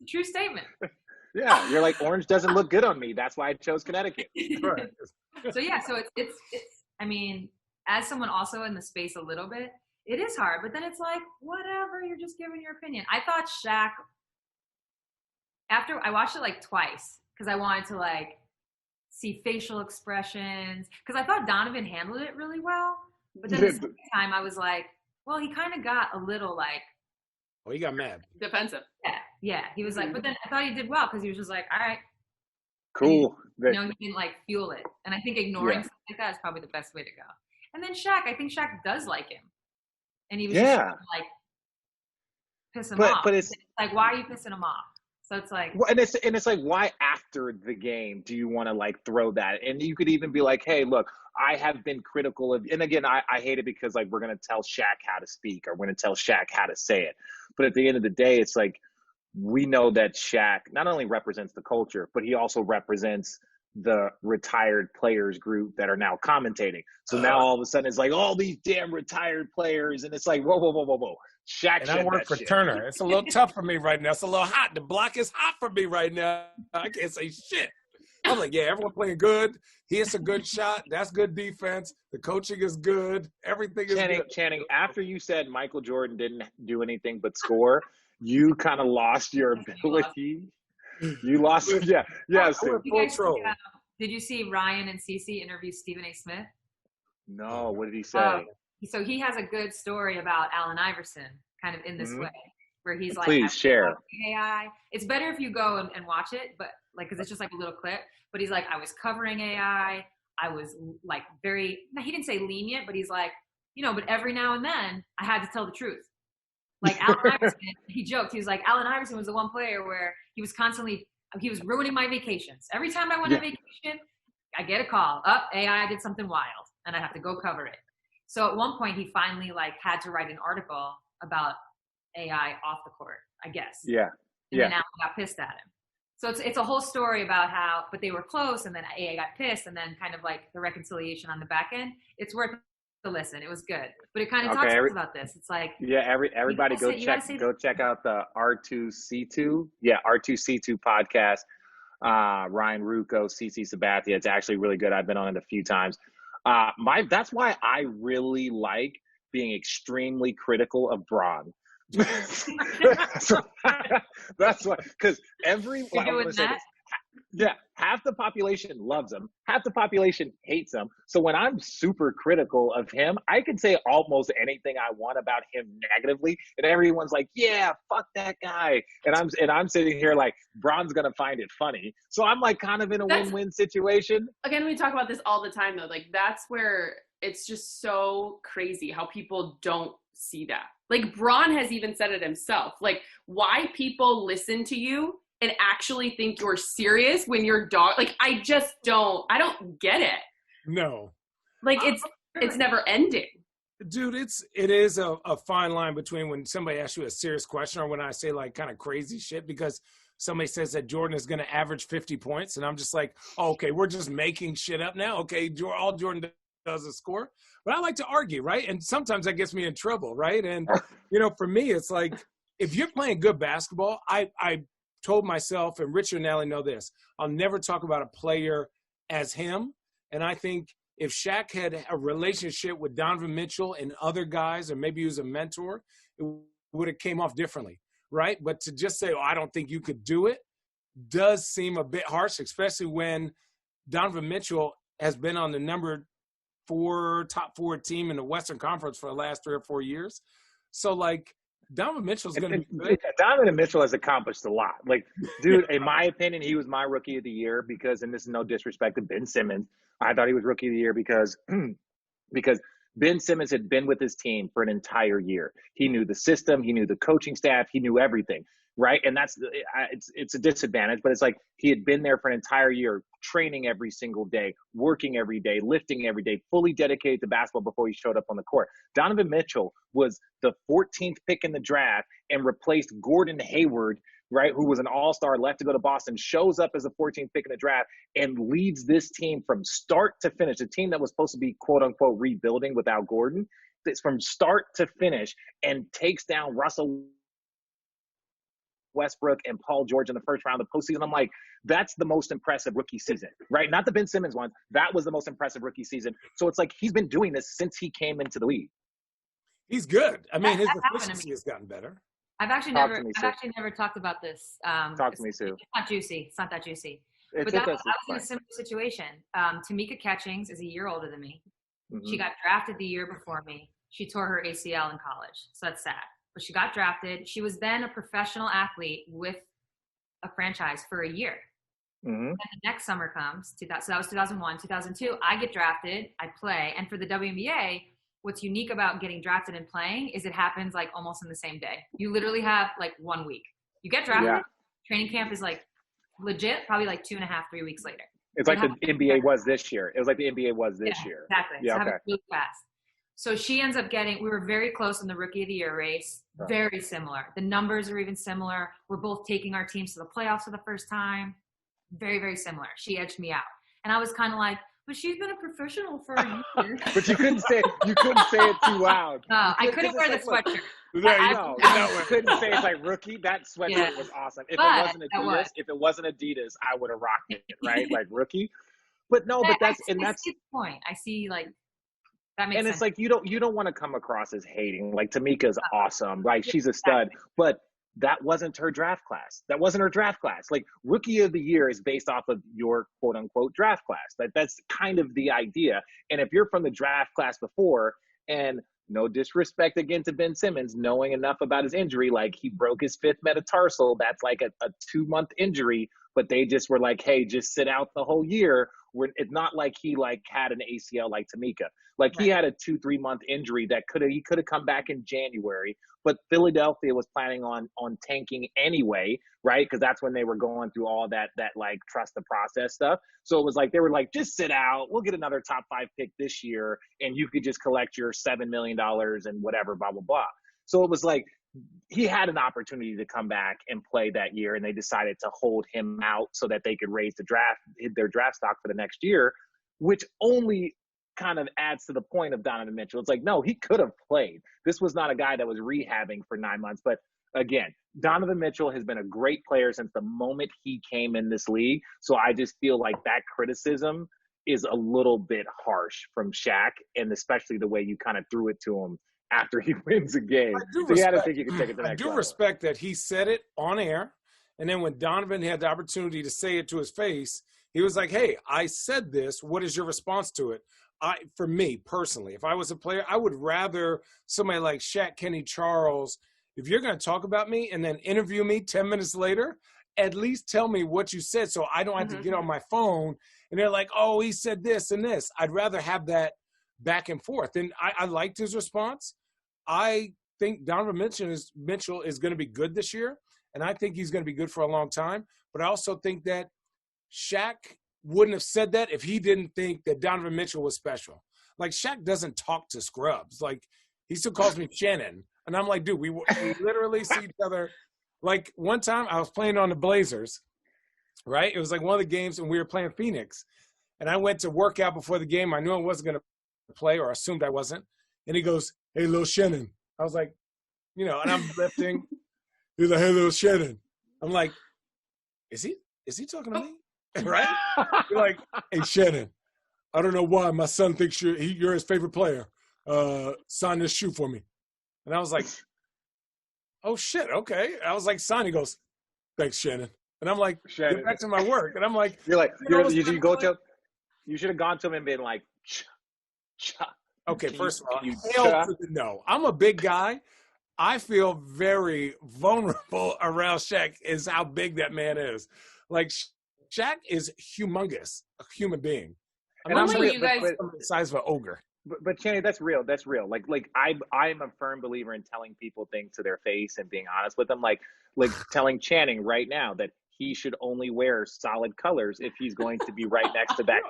True statement. Yeah, you're like, orange doesn't look good on me. That's why I chose Connecticut. Right. So yeah, so it's. I mean, as someone also in the space a little bit, it is hard. But then it's like, whatever. You're just giving your opinion. I thought Shaq. After I watched it like twice because I wanted to like see facial expressions because I thought Donovan handled it really well. But then the second time I was like, well, he kind of got a little like. Oh, he got mad. Defensive. Yeah. He was like, but then I thought he did well because he was just like, all right. Cool. He didn't like fuel it. And I think ignoring something like that is probably the best way to go. And then Shaq, I think Shaq does like him. And he was just like piss him off. But it's like, why are you pissing him off? So it's like, and it's like, why after the game do you want to like throw that? And you could even be like, hey, look, I have been critical of, and again, I hate it because like we're gonna tell Shaq how to speak or we're gonna tell Shaq how to say it. But at the end of the day, it's like we know that Shaq not only represents the culture, but he also represents the retired players group that are now commentating. So now all of a sudden it's like all these damn retired players, and it's like whoa. Shaq and I work for Turner. It's a little tough for me right now. It's a little hot. The block is hot for me right now. I can't say shit. I'm like, yeah, everyone playing good. He hits a good shot. That's good defense. The coaching is good. Everything is good. Channing, after you said Michael Jordan didn't do anything but score, you kind of lost your ability. You lost, yeah. So, did you see Ryan and Cece interview Stephen A. Smith? No, what did he say? So he has a good story about Allen Iverson, kind of in this way, where he's like, please share. AI. It's better if you go and watch it, but like, cause it's just like a little clip, but he's like, I was covering AI. I was like he didn't say lenient, but he's like, but every now and then I had to tell the truth. Like Allen Iverson, he joked. He was like, Allen Iverson was the one player where he was ruining my vacations. Every time I went on vacation, I get a call. AI did something wild, and I have to go cover it. So at one point, he finally like had to write an article about AI off the court, I guess. Yeah. And then Allen got pissed at him. So it's a whole story about how, but they were close, and then AI got pissed, and then kind of like the reconciliation on the back end. It's worth to listen. It was good, but it kind of talks about this. It's like everybody go check out the R2C2 R2C2 podcast. Ryan Rucco, CC Sabathia. It's actually really good. I've been on it a few times. That's why I really like being extremely critical of Braun. That's why, because half the population loves him, half the population hates him. So when I'm super critical of him, I can say almost anything I want about him negatively, and everyone's like, "Yeah, fuck that guy," and I'm sitting here like, Braun's gonna find it funny. So I'm like kind of in a win-win situation. Again, we talk about this all the time though. Like that's where it's just so crazy how people don't see that. Like Braun has even said it himself. Like why people listen to you and actually think you're serious when you're like, I don't get it. No. Like it's never ending. Dude, it is a fine line between when somebody asks you a serious question or when I say like kind of crazy shit, because somebody says that Jordan is going to average 50 points. And I'm just like, oh, okay, we're just making shit up now. Okay, all Jordan does is score. But I like to argue, right? And sometimes that gets me in trouble, right? And, for me, it's like, if you're playing good basketball, I told myself, and Richard and Allie know this, I'll never talk about a player as him. And I think if Shaq had a relationship with Donovan Mitchell and other guys, or maybe he was a mentor, it would have came off differently, right? But to just say, I don't think you could do it, does seem a bit harsh, especially when Donovan Mitchell has been on the top four team in the Western Conference for the last 3 or 4 years. So, like, Donovan Mitchell's going to be good. Donovan Mitchell has accomplished a lot. Like, dude, in my opinion, he was my rookie of the year because, and this is no disrespect to Ben Simmons, I thought he was rookie of the year because Ben Simmons had been with his team for an entire year. He knew the system, he knew the coaching staff, he knew everything, right? And it's a disadvantage, but it's like he had been there for an entire year, training every single day, working every day, lifting every day, fully dedicated to basketball before he showed up on the court. Donovan Mitchell was the 14th pick in the draft and replaced Gordon Hayward, right, who was an all-star, left to go to Boston, shows up as a 14th pick in the draft and leads this team from start to finish. A team that was supposed to be, quote-unquote, rebuilding without Gordon, it's from start to finish, and takes down Russell Westbrook and Paul George in the first round of the postseason. I'm like, that's the most impressive rookie season, right? Not the Ben Simmons one. That was the most impressive rookie season. So it's like he's been doing this since he came into the league. He's good. I mean, his efficiency has gotten better. I've actually never talked about this. Talk to me, Sue. It's not juicy. It's not that juicy. But I was in a similar situation. Tamika Catchings is a year older than me. Mm-hmm. She got drafted the year before me. She tore her ACL in college, so that's sad. But she got drafted. She was then a professional athlete with a franchise for a year. Mm-hmm. And the next summer comes, so that was 2001, 2002. I get drafted, I play, and for the WNBA, what's unique about getting drafted and playing is it happens like almost in the same day. You literally have like 1 week. You get drafted, training camp is like legit, probably like 2.5, 3 weeks later. It's like the NBA was this year. It was like the NBA was this year. Exactly. Yeah, so okay. Really fast. So she ends up we were very close in the Rookie of the Year race, very similar. The numbers are even similar. We're both taking our teams to the playoffs for the first time. Very, very similar. She edged me out. And I was kind of like, but she's been a professional for a year. But you couldn't say it too loud. No, I couldn't wear the sweatshirt. You couldn't say it's like rookie. That sweatshirt was awesome. If it wasn't Adidas, I would have rocked it, right? Like rookie. But no, that's the point. I see like that makes sense. And it's like you don't want to come across as hating. Like Tamika's awesome. Like she's a stud. But that wasn't her draft class. That wasn't her draft class. Like Rookie of the Year is based off of your quote unquote draft class. That's kind of the idea. And if you're from the draft class before, and no disrespect again to Ben Simmons, knowing enough about his injury, like he broke his 5th metatarsal, that's like a 2-month injury, but they just were like, hey, just sit out the whole year. It's not like he like had an ACL like Tamika. Like he had a 2-3 month injury that he could have come back in January, but Philadelphia was planning on tanking anyway, right? Because that's when they were going through all that like trust the process stuff. So it was like they were like, just sit out. We'll get another top 5 pick this year, and you could just collect your $7 million and whatever, blah blah blah. So it was like he had an opportunity to come back and play that year, and they decided to hold him out so that they could raise their draft stock for the next year, which only kind of adds to the point of Donovan Mitchell. It's like, no, he could have played. This was not a guy that was rehabbing for 9 months. But again, Donovan Mitchell has been a great player since the moment he came in this league. So I just feel like that criticism is a little bit harsh from Shaq, and especially the way you kind of threw it to him after he wins a game. So you had to think you could take it to the next level. I do respect that he said it on air, and then when Donovan had the opportunity to say it to his face, he was like, hey, I said this. What is your response to it? For me personally, if I was a player, I would rather somebody like Shaq, Kenny, Charles, if you're going to talk about me and then interview me 10 minutes later, at least tell me what you said so I don't have to get on my phone and they're like, oh, he said this and this. I'd rather have that back and forth. And I liked his response. I think Donovan Mitchell is going to be good this year, and I think he's going to be good for a long time. But I also think that Shaq wouldn't have said that if he didn't think that Donovan Mitchell was special. Like, Shaq doesn't talk to scrubs. Like, he still calls me Shannon. And I'm like, dude, we literally see each other. Like, one time I was playing on the Blazers, right? It was like one of the games, and we were playing Phoenix. And I went to work out before the game. I knew I wasn't going to play, or assumed I wasn't. And he goes, hey, little Shannon. I was like, and I'm lifting. He's like, hey, little Shannon. I'm like, is he talking to me? Right? You're like, hey, Shannon, I don't know why my son thinks you're his favorite player. Sign this shoe for me. And I was like, oh, shit, okay. I was like, sign. He goes, thanks, Shannon. And I'm like, get back to my work. And I'm like, you should have gone to him and been like, okay, first of all, hell to the no. I'm a big guy. I feel very vulnerable around Shaq is how big that man is. Like, Shaq is humongous, a human being. And I'm the size of an ogre. But Channing, that's real. That's real. Like I'm a firm believer in telling people things to their face and being honest with them. Like telling Channing right now that he should only wear solid colors if he's going to be right next to that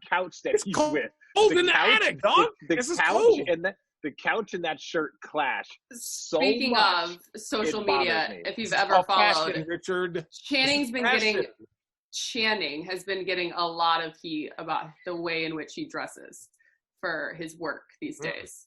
couch that he's with. Cold in the attic, dog. This is cold. The couch and that shirt clash so much. Speaking of social media, if you've ever followed, Richard, Channing has been getting a lot of heat about the way in which he dresses for his work these days.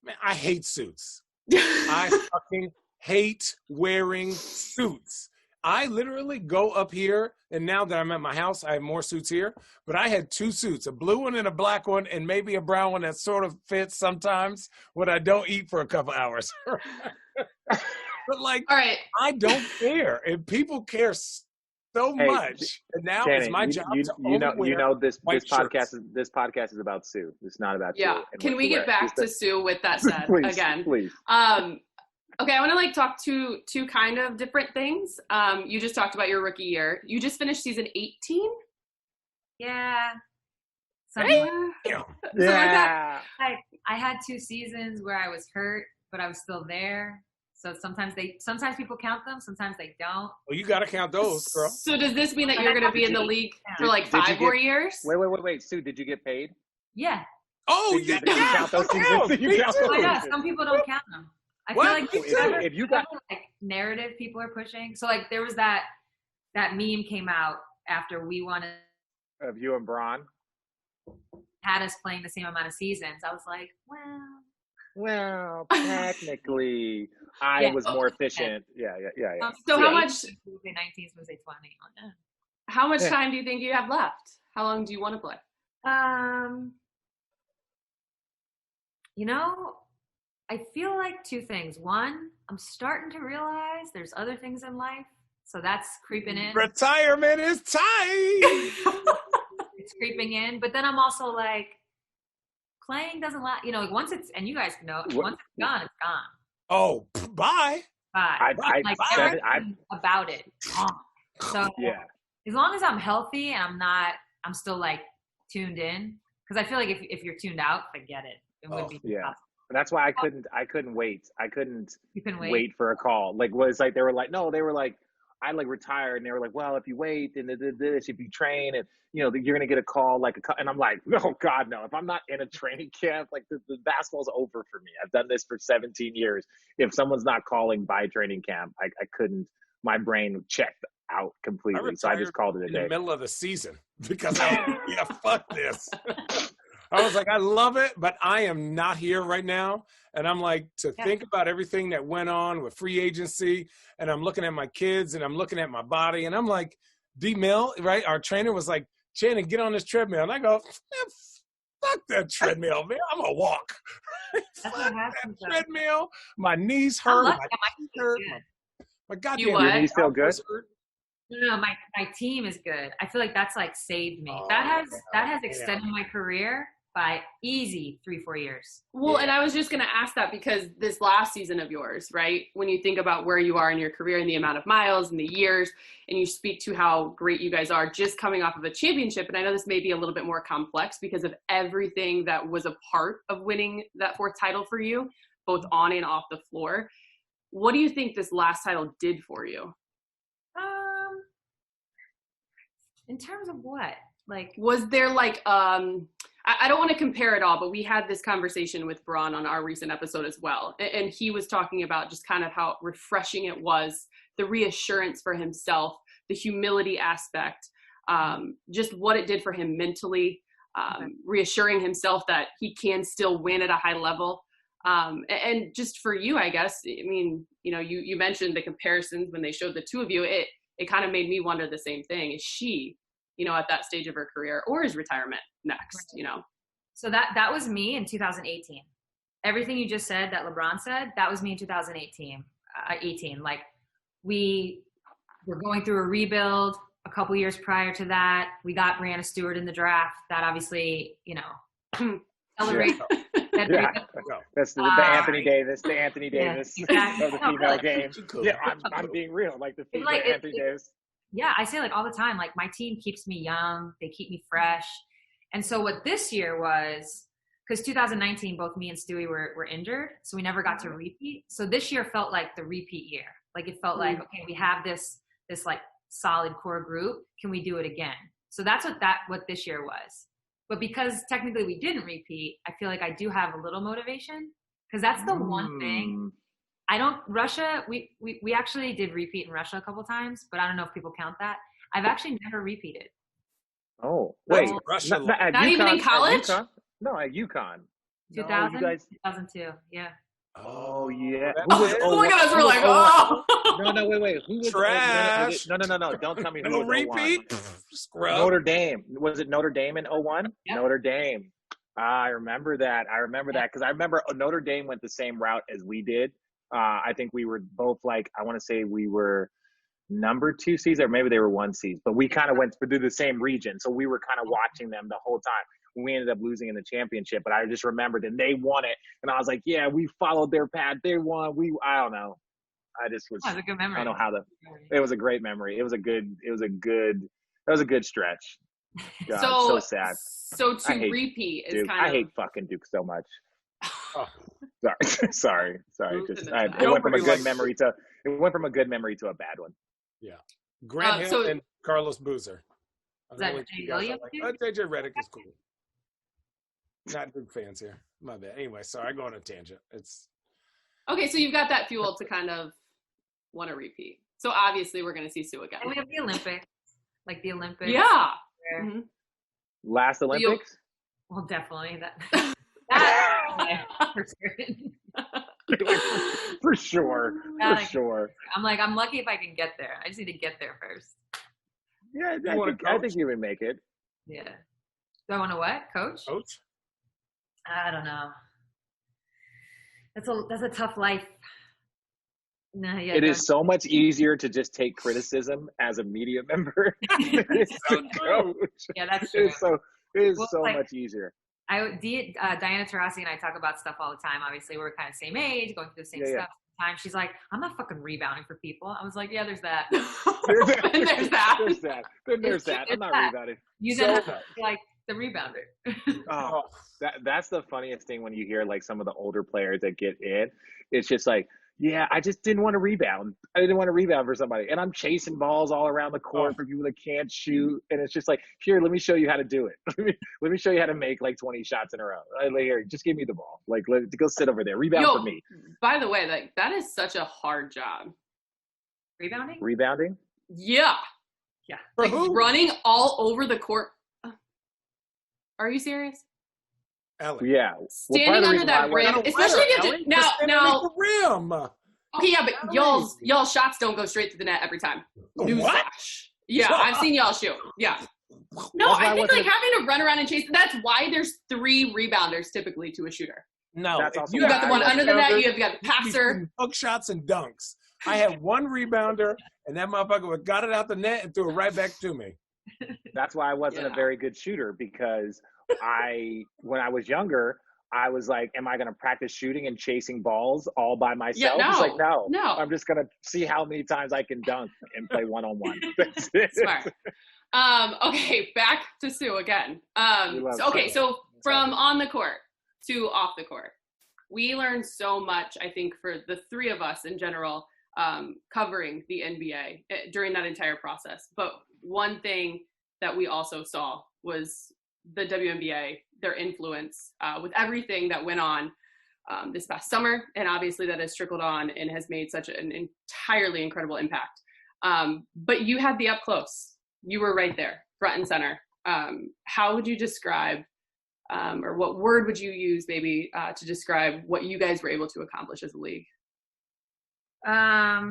Man, I hate suits. I fucking hate wearing suits. I literally go up here, and now that I'm at my house, I have more suits here, but I had 2 suits, a blue one and a black one, and maybe a brown one that sort of fits sometimes when I don't eat for a couple hours. But like, all right, I don't care. And people care so much. And now it's my job to this podcast is about Sue. It's not about you. Can we get back to Sue with that said again? Please. Okay, I want to talk two kind of different things. You just talked about your rookie year. You just finished season 18? Yeah. Yeah. I had 2 seasons where I was hurt, but I was still there. So sometimes people count them, sometimes they don't. Well, you got to count those, girl. So does this mean that you're going to be in the league for 5 more years? Wait, Sue, did you get paid? Yeah. Oh, did you count those seasons? Yeah, some people don't count them. I feel like if you got narrative people are pushing. So there was that meme came out after we won of you and Braun had us playing the same amount of seasons. I was like, well, technically, I was more efficient. Yeah. So how much? Say 19, so say 20. How much time do you think you have left? How long do you want to play? I feel like 2 things. One, I'm starting to realize there's other things in life, so that's creeping in. Retirement is tight. It's creeping in, but then I'm also like, playing doesn't last. Once it's, and you guys know, once it's gone, it's gone. Oh, bye. Bye. Everything about it. So as long as I'm healthy and I'm still tuned in, because I feel like if you're tuned out, forget it. It would be possible. That's why I couldn't wait. I couldn't wait for a call. They were like, I retired, and they were like, well, if you wait and this, if you train, and you're gonna get a call and I'm like, no, God, no. If I'm not in a training camp, the basketball's over for me. I've done this for 17 years. If someone's not calling by training camp, I couldn't. My brain checked out completely, so I just called it a day. In the middle of the season because fuck this. I was like, I love it, but I am not here right now. And I'm like, think about everything that went on with free agency. And I'm looking at my kids and I'm looking at my body. And I'm like, D-Mill, right? Our trainer was like, Shannon, get on this treadmill. And I go, fuck that treadmill, man. I'm going to walk. Fuck that treadmill. My knees hurt. My knees hurt. My goddamn your knees feel good? No, my team is good. I feel like that's saved me. That has extended my career by easy 3-4 years. Well, and I was just going to ask that because this last season of yours, right? When you think about where you are in your career and the amount of miles and the years, and you speak to how great you guys are just coming off of a championship. And I know this may be a little bit more complex because of everything that was a part of winning that 4th title for you, both on and off the floor. What do you think this last title did for you? In terms of what? Was there I don't want to compare it all, but we had this conversation with Braun on our recent episode as well. And he was talking about just kind of how refreshing it was, the reassurance for himself, the humility aspect, just what it did for him mentally, reassuring himself that he can still win at a high level. And just for you, I guess, you mentioned the comparisons when they showed the 2 of you, it kind of made me wonder the same thing. Is she, at that stage of her career, or is retirement next, So that was me in 2018. Everything you just said that LeBron said, that was me in 2018. We were going through a rebuild a couple years prior to that. We got Brianna Stewart in the draft. That obviously, celebrated. That's the Anthony Davis, exactly. of the female game. Yeah, I'm being real. The female Anthony Davis. Yeah, I say all the time, my team keeps me young. They keep me fresh. And so what this year was, because 2019, both me and Stewie were injured, so we never got to repeat. So this year felt like the repeat year. It felt like, okay, we have this this like solid core group. Can we do it again? So that's what this year was. But because technically we didn't repeat, I feel like I do have a little motivation, because that's the one thing. Russia, we actually did repeat in Russia a couple times, but I don't know if people count that. I've actually never repeated. Oh, wait. Russia. Not even in college? No, at UConn. 2000? No, you guys... 2002, yeah. Oh, yeah. Look at us, we're like, oh. No, wait. Who was Trash. No. Don't tell me who No was repeat? 01. Scrub. Notre Dame. Was it Notre Dame in 01? Yep. Notre Dame. I remember that. Because I remember Notre Dame went the same route as we did. I think we were both like, I want to say we were number 2 seeds, or maybe they were 1 seeds, but we kind of went through the same region. So we were kind of watching them the whole time. We ended up losing in the championship, but I just remembered and they won it. And I was like, yeah, we followed their path. They won. I don't know. I just was, That was a good memory. I don't know how it was a great memory. It was a good stretch. God, so sad. So to repeat is Duke. kind of. I hate fucking Duke so much. Oh. Sorry. It went from a good memory to a bad one. Yeah. Grant Hill and Carlos Boozer. Is that Jay Williams? JJ Redick is cool. Not Duke fans here. My bad. Anyway, sorry, I go on a tangent. It's okay. So you've got that fuel to kind of want to repeat. So obviously we're going to see Sue again. And we have the Olympics, like the Olympics. Yeah. Mm-hmm. Last Olympics. Well, definitely that for certain. For sure. I'm lucky if I can get there. I just need to get there first. Yeah, I think you would make it. Yeah. Do I want to what? Coach? I don't know. That's a tough life. No, yeah. It is so much easier to just take criticism as a media member than it is to coach. Yeah, that's true. It is so much easier. Diana Taurasi and I talk about stuff all the time. Obviously, we're kind of same age, going through the same stuff. Time. She's like, I'm not fucking rebounding for people. I was like, yeah, there's that. There's that. There's that. I'm not rebounding. You then have to be like the rebounder. Oh, that's the funniest thing when you hear like some of the older players that get in. It's just like, yeah, I just didn't want to rebound. I didn't want to rebound for somebody. And I'm chasing balls all around the court for people that can't shoot. And it's just like, here, let me show you how to do it. Let me show you how to make like 20 shots in a row. Here, just give me the ball. Like, go sit over there. Rebound for me. By the way, like that is such a hard job. Rebounding? Yeah. Yeah. Like running all over the court. Are you serious? Ellie. Yeah. Standing under that rim, especially if you now. Rim. Okay, yeah, but y'all shots don't go straight to the net every time. Newsflash. Yeah, I've seen y'all shoot. Yeah. No, I think like having to run around and chase. That's why there's 3 rebounders typically to a shooter. No, you got the one under the net. You have got the passer. Hook shots and dunks. I had one rebounder, and that motherfucker got it out the net and threw it right back to me. That's why I wasn't a very good shooter, because when I was younger, I was like, am I going to practice shooting and chasing balls all by myself? Yeah, It's like, no. I'm just going to see how many times I can dunk and play one-on-one. That's it. Smart. Okay, back to Sue again. So from on the court to off the court, we learned so much, I think, for the 3 of us in general, covering the NBA during that entire process. But one thing that we also saw was the WNBA, their influence with everything that went on this past summer. And obviously that has trickled on and has made such an entirely incredible impact. But you had the up close. You were right there, front and center. How would you describe, or what word would you use maybe to describe what you guys were able to accomplish as a league? I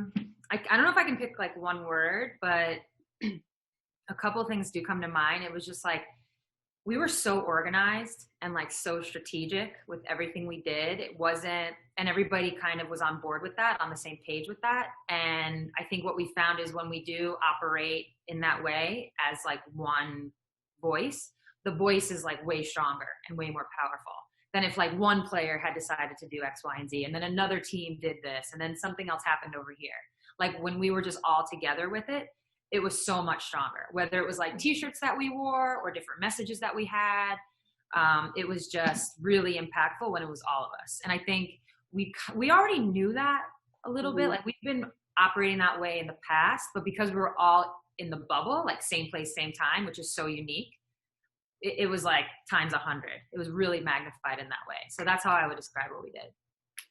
don't know if I can pick like one word, but a couple of things do come to mind. It was just like, we were so organized and like so strategic with everything we did. It wasn't, and everybody kind of was on board with that, on the same page with that. And I think what we found is when we do operate in that way as like one voice, the voice is like way stronger and way more powerful than if like one player had decided to do X, Y, and Z, and then another team did this, and then something else happened over here. Like when we were just all together with it, it was so much stronger, whether it was like t-shirts that we wore or different messages that we had. It was just really impactful when it was all of us. And I think we already knew that a little bit. Like we've been operating that way in the past, but because we were all in the bubble, like same place, same time, which is so unique, it was like times 100. It was really magnified in that way. So that's how I would describe what we did.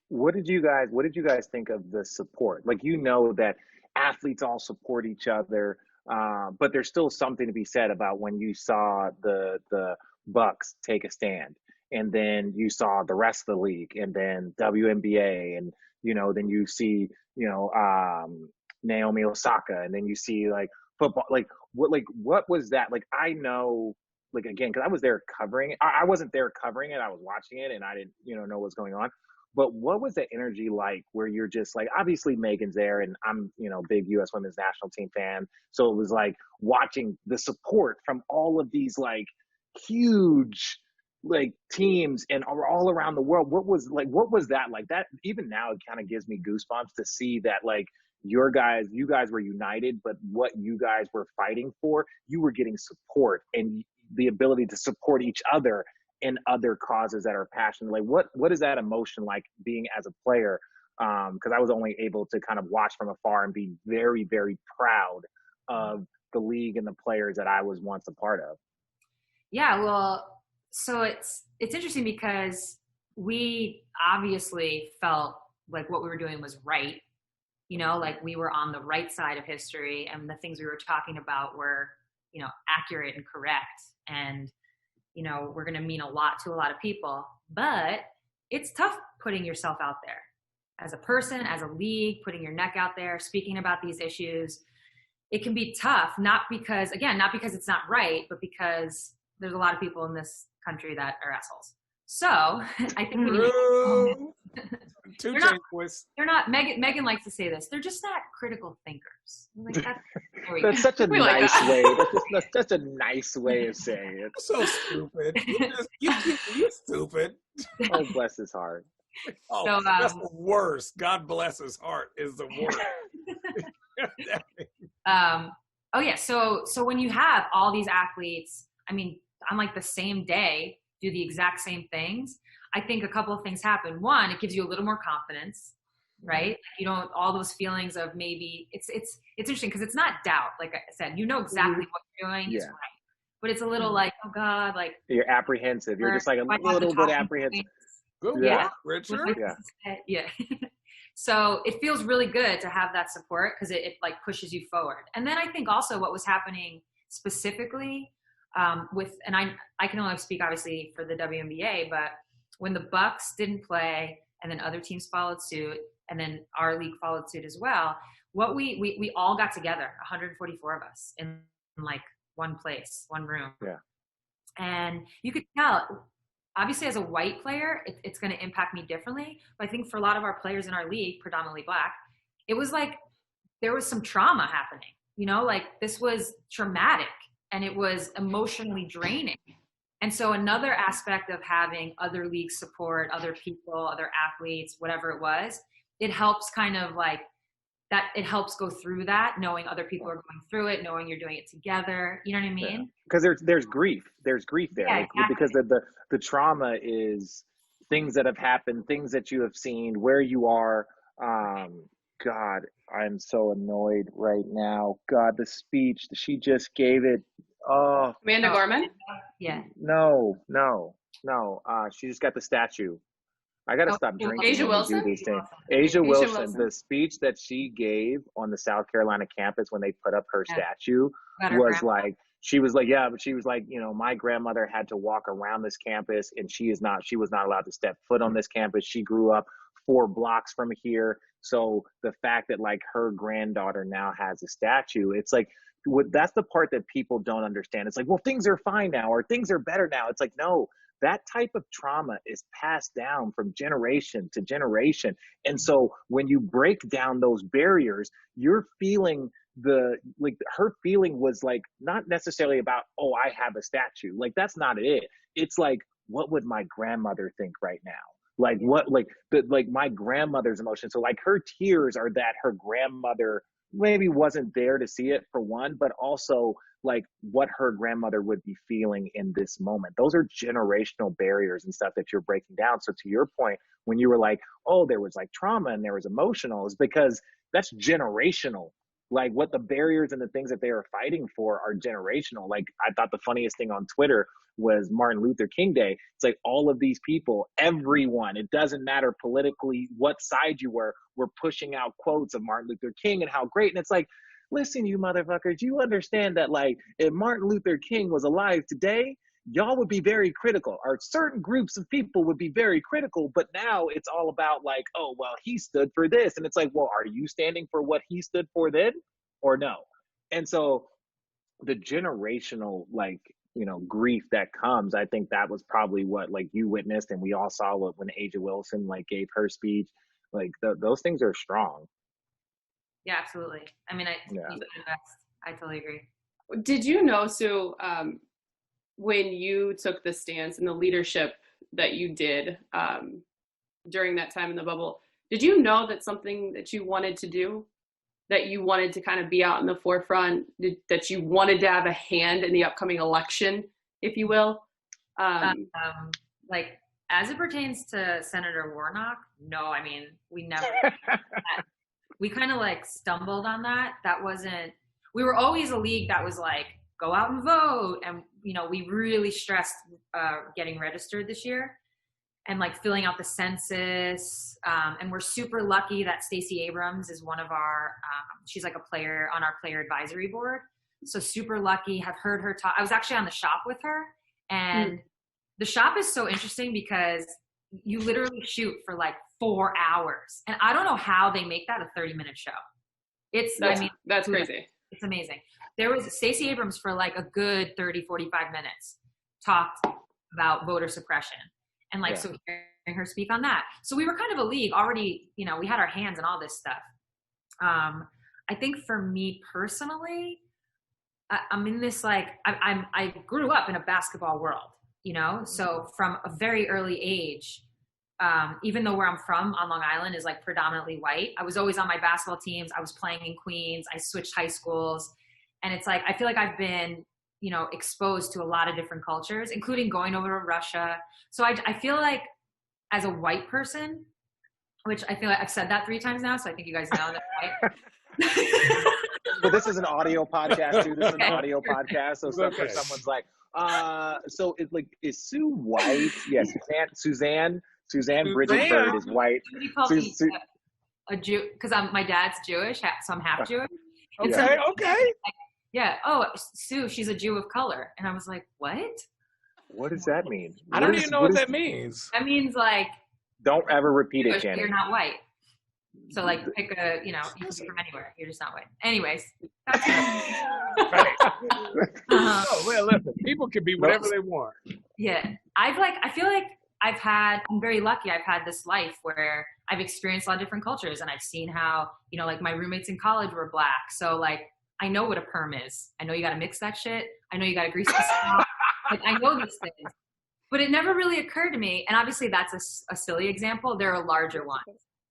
What did you guys think of the support? Like, you know that athletes all support each other, but there's still something to be said about when you saw the Bucks take a stand, and then you saw the rest of the league, and then WNBA, and then you see Naomi Osaka, and then you see like football. What was that like? I know, like, again, because I was there covering it. I wasn't there covering it. I was watching it, and I didn't know what's going on. But what was the energy like where you're just like, obviously Megan's there, and I'm, big U.S. women's national team fan. So it was like watching the support from all of these like huge like teams and all around the world. What was that like? That even now it kind of gives me goosebumps to see that, like, you guys were united, but what you guys were fighting for, you were getting support and the ability to support each other in other causes that are passionate. Like, what is that emotion like being as a player? Because I was only able to kind of watch from afar and be very, very proud of the league and the players that I was once a part of. Yeah, well, so it's interesting because we obviously felt like what we were doing was right. Like we were on the right side of history, and the things we were talking about were, accurate and correct. And we're going to mean a lot to a lot of people, but it's tough putting yourself out there as a person, as a league, putting your neck out there, speaking about these issues. It can be tough, not because it's not right, but because there's a lot of people in this country that are assholes. So I think they're not, Megan likes to say this, they're just not critical thinkers. Like that's such a nice way. That's such a nice way of saying it. So stupid. You're stupid. Oh, bless his heart. Oh, so, that's the worst. God bless his heart is the worst. Oh yeah. So when you have all these athletes, I mean, on like the same day, do the exact same things, I think a couple of things happen. One, it gives you a little more confidence, right? You don't, all those feelings of maybe it's interesting because it's not doubt. Like I said, exactly what you're doing is right, but it's a little like, oh God, like you're apprehensive. You're just like a little bit apprehensive. Good work, Richard. Yeah. So it feels really good to have that support because it like pushes you forward. And then I think also what was happening specifically and I can only speak obviously for the WNBA, but when the Bucks didn't play and then other teams followed suit and then our league followed suit as well, what we all got together, 144 of us in like one place, one room. Yeah. And you could tell, obviously as a white player, it's going to impact me differently. But I think for a lot of our players in our league, predominantly Black, it was like there was some trauma happening, like this was traumatic and it was emotionally draining. And so another aspect of having other league support, other people, other athletes, whatever it was, it helps kind of like that. It helps go through that, knowing other people are going through it, knowing you're doing it together. You know what I mean? Because there's grief. There's grief there. Yeah, like, exactly. Because the trauma is things that have happened, things that you have seen, where you are. God, I'm so annoyed right now. God, the speech she just gave it. Oh, Amanda Gorman? Yeah. No. She just got the statue. I got to stop drinking. Asia Wilson? Do these things. Asia Wilson, the speech that she gave on the South Carolina campus when they put up her statue was like, she was like, my grandmother had to walk around this campus and she was not allowed to step foot on this campus. She grew up 4 blocks from here. So the fact that like her granddaughter now has a statue, it's like, that's the part that people don't understand. It's like, well, things are fine now or things are better now. It's like, no, that type of trauma is passed down from generation to generation. And so when you break down those barriers, you're feeling her feeling was like, not necessarily about, oh, I have a statue. Like, that's not it. It's like, what would my grandmother think right now? Like my grandmother's emotion. So like her tears are that her grandmother maybe wasn't there to see it, for one, but also like what her grandmother would be feeling in this moment. Those are generational barriers and stuff that you're breaking down. So to your point, when you were like, oh, there was like trauma and there was emotional, is because that's generational. Like what the barriers and the things that they are fighting for are generational. Like I thought the funniest thing on Twitter was Martin Luther King Day. It's like all of these people, everyone, it doesn't matter politically what side you were pushing out quotes of Martin Luther King and how great. And it's like, listen, you motherfuckers, you understand that like if Martin Luther King was alive today, y'all would be very critical, or certain groups of people would be very critical, but now it's all about like, oh, well, he stood for this. And it's like, well, are you standing for what he stood for then or no? And so the generational, like, you know, grief that comes, I think that was probably what like you witnessed, and we all saw what when Aja Wilson like gave her speech, like those things are strong. Yeah, absolutely. I mean, you said it best. I totally agree. Did you know, Sue, when you took the stance and the leadership that you did during that time in the bubble, did you know that something that you wanted to do, that you wanted to kind of be out in the forefront, that you wanted to have a hand in the upcoming election, if you will? Like, as it pertains to Senator Warnock, no, I mean, we never, we kind of like stumbled on that. That wasn't, we were always a league that was like, go out and vote. And, you know, we really stressed getting registered this year and like filling out the census. And we're super lucky that Stacey Abrams is one of our, she's like a player on our player advisory board. So super lucky, have heard her talk. I was actually on the shop with her, and the shop is so interesting because you literally shoot for like 4 hours. And I don't know how they make that a 30-minute show. That's crazy. It's amazing. There was Stacey Abrams for like a good 30, 45 minutes talked about voter suppression. And like, so hearing her speak on that. So we were kind of a league already, you know, we had our hands in all this stuff. I think for me personally, I'm in this, like, I grew up in a basketball world, you know? So from a very early age, even though where I'm from on Long Island is like predominantly white, I was always on my basketball teams. I was playing in Queens. I switched high schools. And it's like, I feel like I've been, you know, exposed to a lot of different cultures, including going over to Russia. So I feel like as a white person, which I feel like I've said that 3 times now, so I think you guys know that, right? But this is an audio podcast too. This is an audio podcast. So someone's like, so it's like, is Sue white? Yes, Suzanne Bridget Bird is white. A Jew, because my dad's Jewish, so I'm half Jewish. Okay. Yeah. Oh, Sue, she's a Jew of color, and I was like, what? What does that mean? I don't even know what that means. That means like, don't ever repeat it, Jenny. You're not white. So like, pick a, you know, you can be from anywhere. You're just not white. Anyways. That's right. Oh, well, listen, people can be whatever they want. Yeah. I feel like I'm very lucky. I've had this life where I've experienced a lot of different cultures, and I've seen how, you know, like my roommates in college were Black. So like, I know what a perm is. I know you got to mix that shit. I know you got to grease the scalp. Like, I know these things. But it never really occurred to me. And obviously that's a silly example. There are larger ones.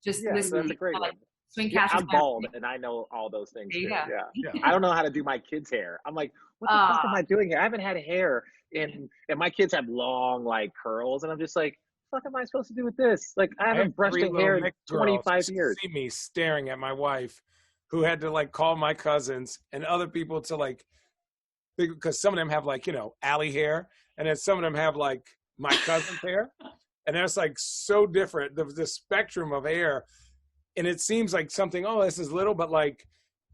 Just listen, that's a great one. Swing cash. I'm bald, and I know all those things too. Yeah. I don't know how to do my kids' hair. I'm like, what the fuck am I doing here? I haven't had hair and my kids have long like curls, and I'm just like, what the fuck am I supposed to do with this? Like, I haven't brushed their hair in 25 years. See me staring at my wife, who had to like call my cousins and other people to like, because some of them have like, you know, Allie hair, and then some of them have like my cousin's hair. And that's like so different, the spectrum of hair. And it seems like something, oh, this is little, but like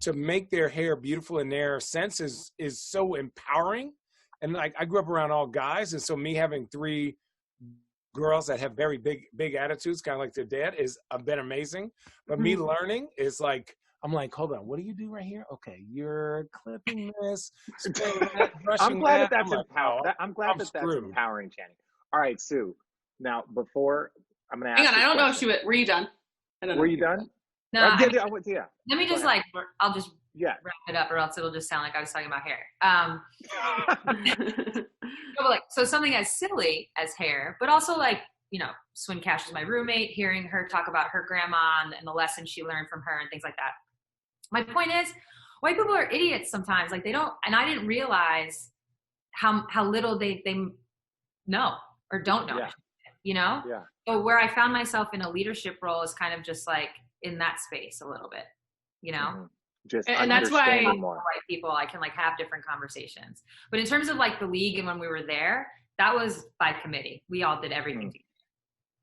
to make their hair beautiful in their sense is so empowering. And like, I grew up around all guys. And so me having 3 girls that have very big attitudes, kind of like their dad, has been amazing. But me learning is like, I'm like, hold on, what do you do right here? Okay, you're clipping this, I'm glad that's empowering. I'm glad that's empowering, Channing. All right, Sue. Now, before I'm going to ask. Hang on, I don't know if were you done? I don't know. Were you done? No. Yeah. Let me just I'll just wrap it up, or else it'll just sound like I was talking about hair. So something as silly as hair, but also like, you know, Swin Cash is my roommate, hearing her talk about her grandma and the lessons she learned from her and things like that. My point is, white people are idiots sometimes. Like, they don't, and I didn't realize how little they know or don't know. Yeah. You know? Yeah. So where I found myself in a leadership role is kind of just like in that space a little bit. you know? Just and that's why more. White people, I can like have different conversations. But in terms of like the league and when we were there, that was by committee. We all did everything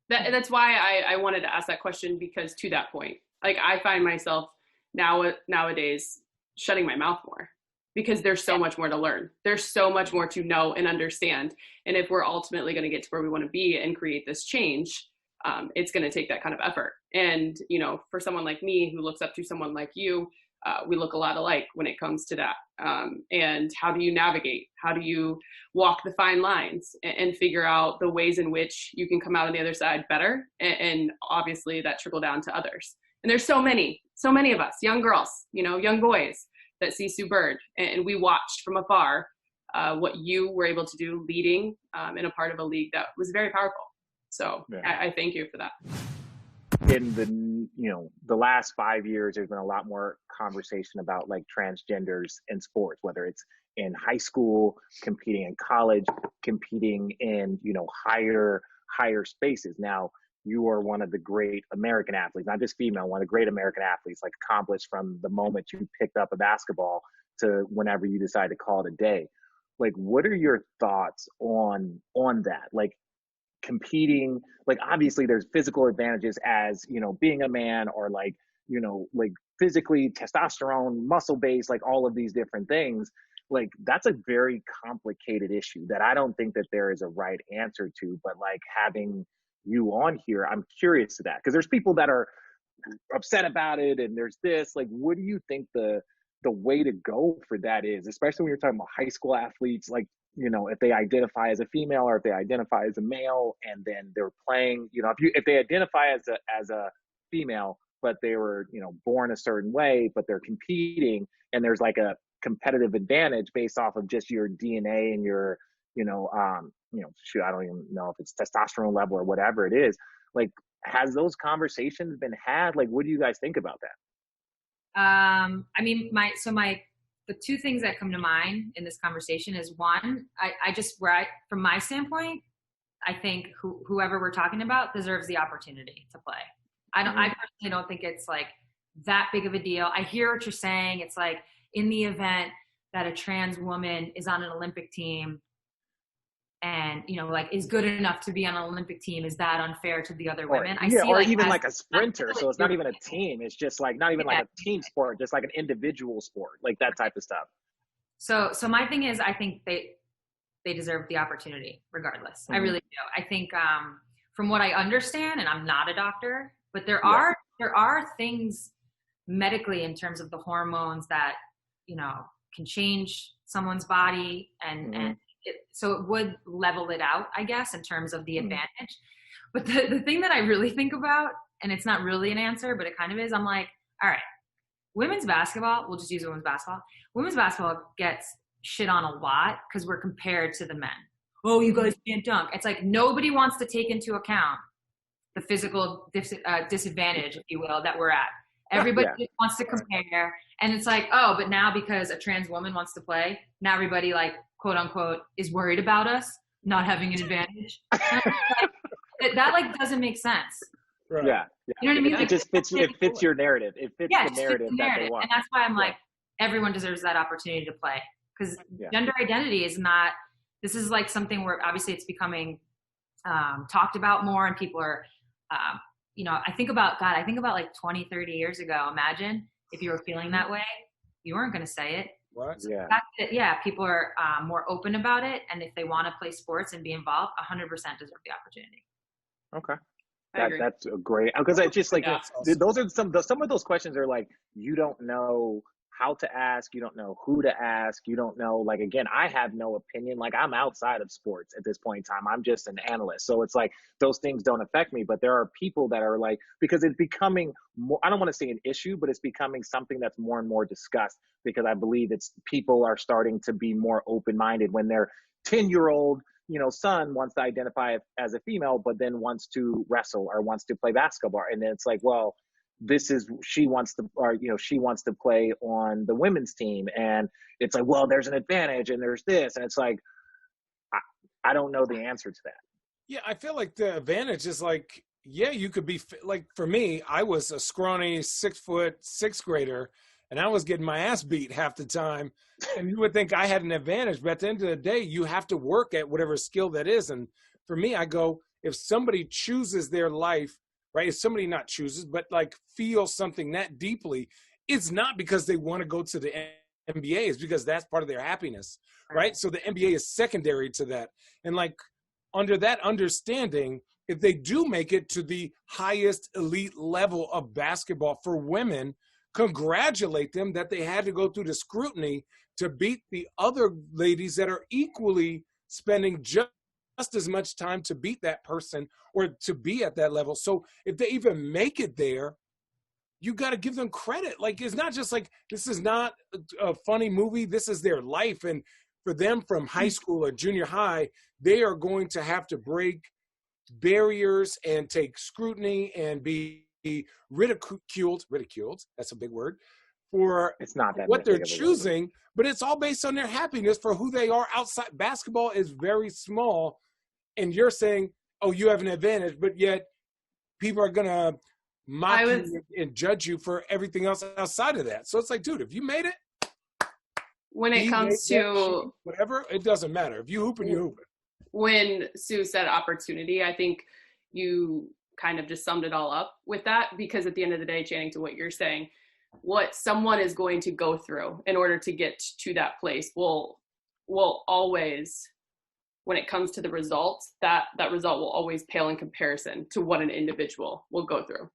together. That's why I wanted to ask that question, because to that point, like I find myself nowadays shutting my mouth more because there's so much more to learn. There's so much more to know and understand. And if we're ultimately going to get to where we want to be and create this change, it's going to take that kind of effort. And, you know, for someone like me who looks up to someone like you, we look a lot alike when it comes to that. And how do you navigate? How do you walk the fine lines and figure out the ways in which you can come out on the other side better? And obviously that trickle down to others. And there's so many of us, young girls, you know, young boys that see Sue Bird, and we watched from afar what you were able to do leading in a part of a league that was very powerful. So I thank you for that. In the last 5 years, there's been a lot more conversation about like transgenders in sports, whether it's in high school, competing in college, competing in, higher spaces. Now, you are one of the great American athletes, not just female, one of the great American athletes, like accomplished from the moment you picked up a basketball to whenever you decide to call it a day. Like, what are your thoughts on that? Like, competing, like obviously there's physical advantages as, being a man, or like physically, testosterone, muscle base, like all of these different things. Like that's a very complicated issue that I don't think that there is a right answer to, but like having you on here, I'm curious to that, because there's people that are upset about it, and there's this, like, what do you think the way to go for that is, especially when you're talking about high school athletes, like, if they identify as a female or if they identify as a male, and then they're playing, if they identify as a female, but they were, born a certain way, but they're competing, and there's like a competitive advantage based off of just your DNA and your, shoot, I don't even know if it's testosterone level or whatever it is. Like, has those conversations been had? Like, what do you guys think about that? I mean, the two things that come to mind in this conversation is, one, from my standpoint, I think whoever we're talking about deserves the opportunity to play. I personally don't think it's like that big of a deal. I hear what you're saying. It's like, in the event that a trans woman is on an Olympic team and, like is good enough to be on an Olympic team, is that unfair to the other women? Or even like a sprinter. So it's not even a team. It's just like, not even like a team sport, just like an individual sport, like that type of stuff. So my thing is, I think they deserve the opportunity regardless. Mm-hmm. I really do. I think from what I understand, and I'm not a doctor, but there are things medically in terms of the hormones that, can change someone's body, and so it would level it out, I guess, in terms of the advantage. But the thing that I really think about, and it's not really an answer, but it kind of is, I'm like, all right, women's basketball, we'll just use women's basketball. Women's basketball gets shit on a lot because we're compared to the men. Oh, you guys can't dunk. It's like nobody wants to take into account the physical disadvantage, if you will, that we're at. Everybody just wants to compare. And it's like, oh, but now because a trans woman wants to play, now everybody, like, quote unquote, is worried about us not having an advantage. that like doesn't make sense. Right. Yeah. You know what I mean? It just fits. It fits your narrative. It fits the narrative that they want. And that's why I'm like, everyone deserves that opportunity to play, because gender identity is not. This is like something where obviously it's becoming talked about more, and people are. I think about like 20, 30 years ago. Imagine if you were feeling that way, you weren't going to say it. What? Yeah. People are more open about it, and if they want to play sports and be involved, 100% deserve the opportunity. Okay, that's a great, because it's just like those are some of those questions are like, you don't know how to ask, you don't know who to ask, you don't know, like, again, I have no opinion, like I'm outside of sports at this point in time, I'm just an analyst, so it's like those things don't affect me. But there are people that are like, because it's becoming more, I don't want to say an issue, but it's becoming something that's more and more discussed, because I believe it's people are starting to be more open-minded when their 10-year-old son wants to identify as a female, but then wants to wrestle or wants to play basketball, and then it's like, well, she wants to play on the women's team, and it's like, well, there's an advantage and there's this, and it's like, I don't know the answer to that. Yeah, I feel like the advantage is like, yeah, you could be like, for me, I was a scrawny 6'6" sixth grader, and I was getting my ass beat half the time. And you would think I had an advantage, but at the end of the day, you have to work at whatever skill that is. And for me, I go, if somebody chooses their life, right? If somebody not chooses, but like feels something that deeply, it's not because they want to go to the NBA, it's because that's part of their happiness, right? So the NBA is secondary to that. And like under that understanding, if they do make it to the highest elite level of basketball for women, congratulate them that they had to go through the scrutiny to beat the other ladies that are equally spending just as much time to beat that person or to be at that level. So if they even make it there, you got to give them credit. Like, it's not just like, this is not a funny movie. This is their life. And for them from high school or junior high, they are going to have to break barriers and take scrutiny and be ridiculed, that's a big word, for It's not that what they're big of a word. choosing, but it's all based on their happiness for who they are outside. Basketball is very small, and you're saying, oh, you have an advantage, but yet people are going to mock you and judge you for everything else outside of that. So it's like, dude, if you made it, when it comes to whatever, it doesn't matter. If you hooping, you hooping. When Sue said opportunity, I think you kind of just summed it all up with that, because at the end of the day, Channing, to what you're saying, what someone is going to go through in order to get to that place will always, when it comes to the results, that result will always pale in comparison to what an individual will go through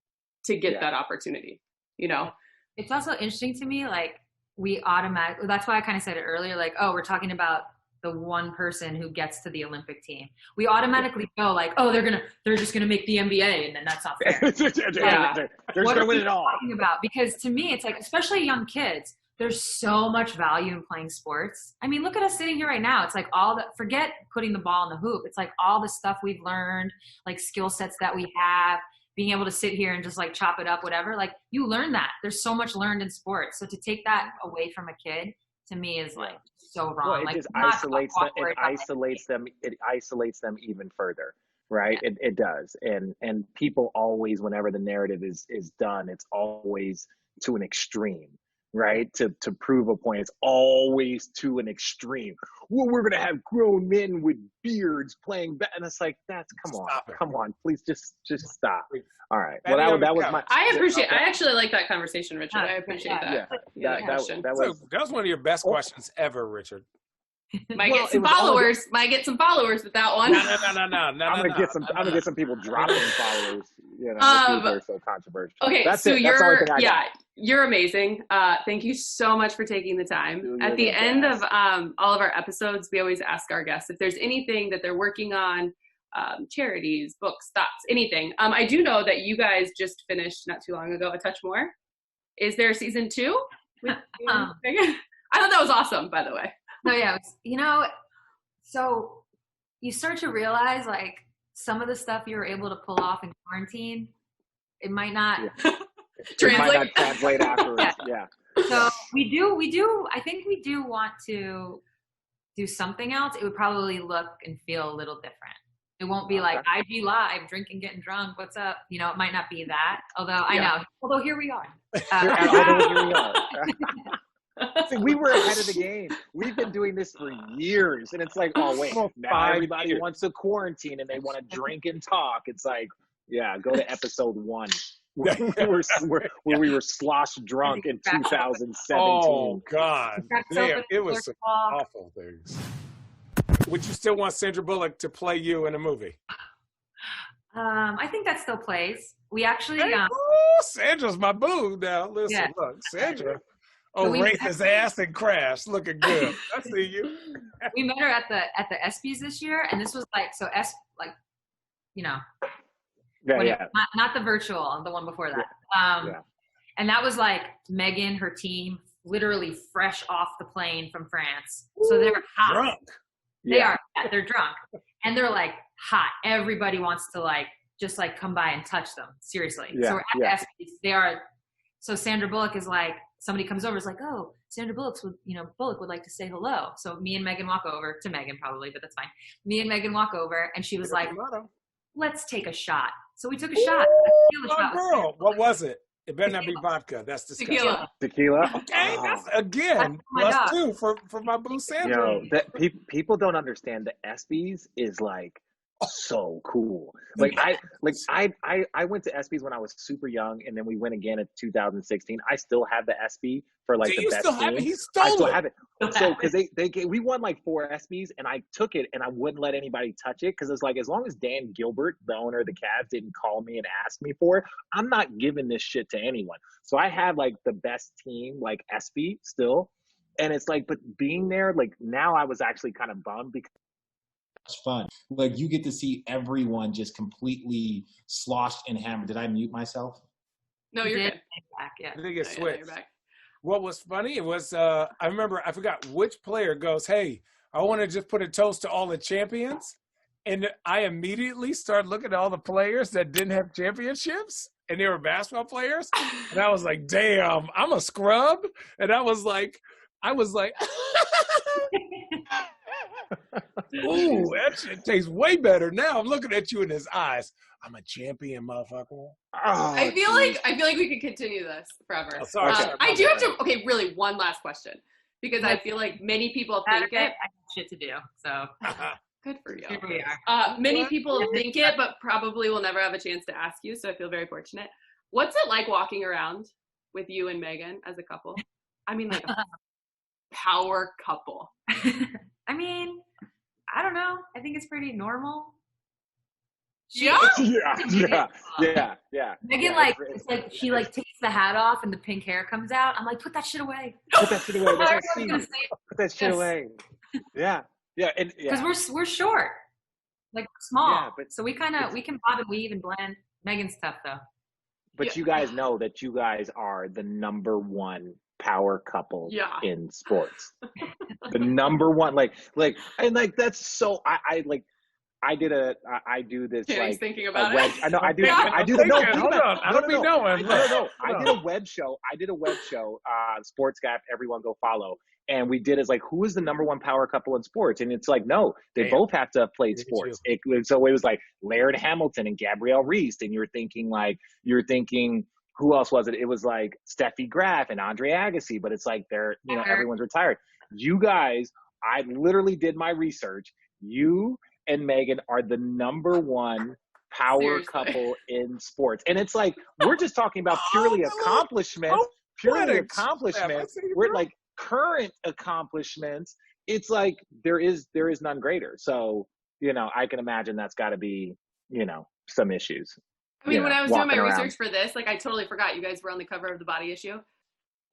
to get that opportunity, you know? It's also interesting to me, like, that's why I kind of said it earlier, like, oh, we're talking about the one person who gets to the Olympic team. We automatically go like, oh, they're just gonna make the NBA, and then that's not fair. They're What gonna are win we it all. talking about? Because to me, it's like, especially young kids, there's so much value in playing sports. I mean, look at us sitting here right now. It's like forget putting the ball in the hoop. It's like all the stuff we've learned, like skill sets that we have, being able to sit here and just like chop it up, whatever. Like, you learn that. There's so much learned in sports. So to take that away from a kid, to me, is like so wrong. Well, it like, just isolates them. It isolates them even further, right? Yeah. It does. And people always, whenever the narrative is done, it's always to an extreme, right? To prove a point, it's always to an extreme. Well, we're gonna have grown men with beards playing, and it's like, come on, please just stop. All right. Well, that was my. I actually like that conversation, Richard. I appreciate that. That was one of your best questions ever, Richard. Might get some followers with that one. No. I'm gonna get some people dropping followers. You know, they're so controversial. Okay, so you're amazing. Thank you so much for taking the time. At the end of all of our episodes, we always ask our guests if there's anything that they're working on, charities, books, thoughts, anything. I do know that you guys just finished not too long ago A Touch More. Is there a season 2? I thought that was awesome, by the way. No, yeah, so you start to realize, like, some of the stuff you were able to pull off in quarantine, it might not translate afterwards. Yeah. So we do. I think we do want to do something else. It would probably look and feel a little different. It won't be like IG Live, drinking, getting drunk. What's up? You know, it might not be that. Although I know. Although here we are. See, we were ahead of the game. We've been doing this for years, and it's like, oh wait, now everybody wants to quarantine and they want to drink and talk. It's like, go to episode 1 where we were slosh drunk in 2017. Oh God, damn, it was some awful things. Would you still want Sandra Bullock to play you in a movie? I think that still plays. We actually, Sandra's my boo now. Listen, look, Sandra. Oh, race his ass and crash. Looking good. I see you. We met her at the ESPYs this year, and this was not the virtual, the one before that. And that was like Megan, her team, literally fresh off the plane from France. So they're hot. Drunk. They're drunk. And they're like hot. Everybody wants to just come by and touch them. Seriously. So we're at the ESPYs. They are. So Sandra Bullock is like, somebody comes over, is like, oh, Sandra Bullock would like to say hello. So me and Megan walk over to Megan probably, but that's fine. Me and Megan walk over, and she was like, let's take a shot. So we took a shot. Oh, girl, what was it? It better not be vodka. That's disgusting. Tequila. Okay, Oh. that's again +2 for my boo Sandra. Yo, that people don't understand the ESPYs is like so cool. Like I went to ESPYs when I was super young, and then we went again in 2016. I still have the ESPY for like the best still have team. it? He stole I still it. have it. So because we won like 4 ESPYs, and I took it and I wouldn't let anybody touch it because it's like as long as Dan Gilbert, the owner of the Cavs, didn't call me and ask me for it, I'm not giving this shit to anyone. So I had like the best team like ESPY still, and it's like, but being there, like now I was actually kind of bummed because. It's fun. Like you get to see everyone just completely sloshed and hammered. Did I mute myself? No, you're good. Back, yeah. I think it switched. You're back. What was funny, it was, I remember, I forgot which player goes, hey, I want to just put a toast to all the champions. And I immediately started looking at all the players that didn't have championships, and they were basketball players. And I was like, damn, I'm a scrub. And I was like, ooh, that shit tastes way better. Now I'm looking at you in his eyes. I'm a champion, motherfucker. Oh, I feel like we could continue this forever. Oh, sorry. I do have to. Okay, really, one last question, because I feel like many people think it. I have shit to do, so Good for you. here we are. Many people think it, but probably will never have a chance to ask you. So I feel very fortunate. What's it like walking around with you and Megan as a couple? I mean, like a power couple. I mean, I don't know. I think it's pretty normal. Yeah. Yeah. Megan, like, it's like she like takes the hat off and the pink hair comes out. I'm like, put that shit away. Put that shit away. Everyone's gonna say it. Put that shit away. Yeah. And Because we're short, like small. Yeah, but so we can bob and weave and blend. Megan's tough though. But you guys know that you guys are the number one power couple in sports. The number one, and that's so. I do this Kenny's like thinking about web, it. I know I do. I do the no. Hold on. I don't be knowing. No. I did a web show. Sports Gap. Everyone go follow. And we did is like, who is the number one power couple in sports? And it's like, no, they both have to have played sports. So it was like Laird Hamilton and Gabrielle Reese. And you're thinking, who else was it? It was like Steffi Graf and Andre Agassi. But it's like everyone's retired. You guys, I literally did my research. You and Megan are the number one power couple in sports. And it's like, we're just talking about purely accomplishments. We're like current accomplishments. It's like there is none greater. So, I can imagine that's got to be, some issues. I mean, when I was doing my around. research for this, like I totally forgot you guys were on the cover of the Body Issue,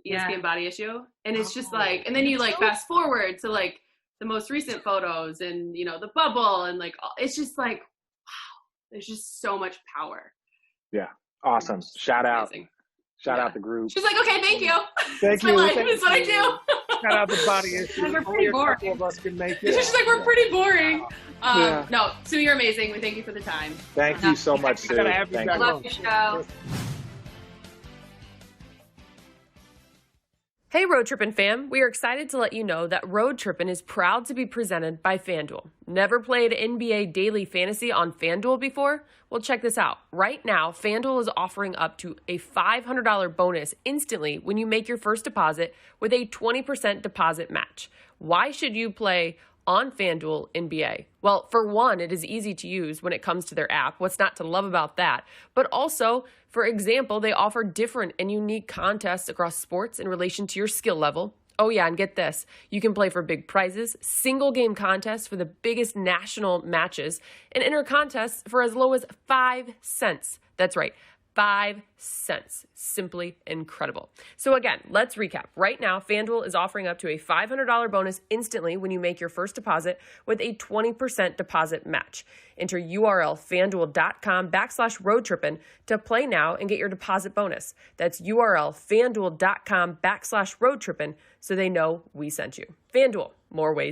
ESPN Body Issue. And it's just like, and then you like fast forward to like the most recent photos and, the bubble and like, it's just like, wow, there's just so much power. Yeah. Awesome. Shout out. Amazing. Shout out the group. She's like, okay, thank you. Thank It's you. my life. It's what I do. Shout out the Body Issue. We're pretty boring. A couple of us can make it. She's like, we're pretty boring. No, Sue, you're amazing. We thank you for the time. Thank you so much, Sue. Gotta have you Thank back you. Love your show. Hey Road Trippin' fam, we are excited to let you know that Road Trippin' is proud to be presented by FanDuel. Never played NBA Daily Fantasy on FanDuel before? Well, check this out. Right now, FanDuel is offering up to a $500 bonus instantly when you make your first deposit with a 20% deposit match. Why should you play on FanDuel NBA? Well, for one, it is easy to use when it comes to their app. What's not to love about that? But also, for example, they offer different and unique contests across sports in relation to your skill level. Oh yeah, and get this. You can play for big prizes, single game contests for the biggest national matches, and enter contests for as low as 5 cents. That's right. 5 cents. Simply incredible. So again, let's recap. Right now, FanDuel is offering up to a $500 bonus instantly when you make your first deposit with a 20% deposit match. Enter URL fanduel.com/roadtrippin to play now and get your deposit bonus. That's URL fanduel.com/roadtrippin so they know we sent you. FanDuel, more ways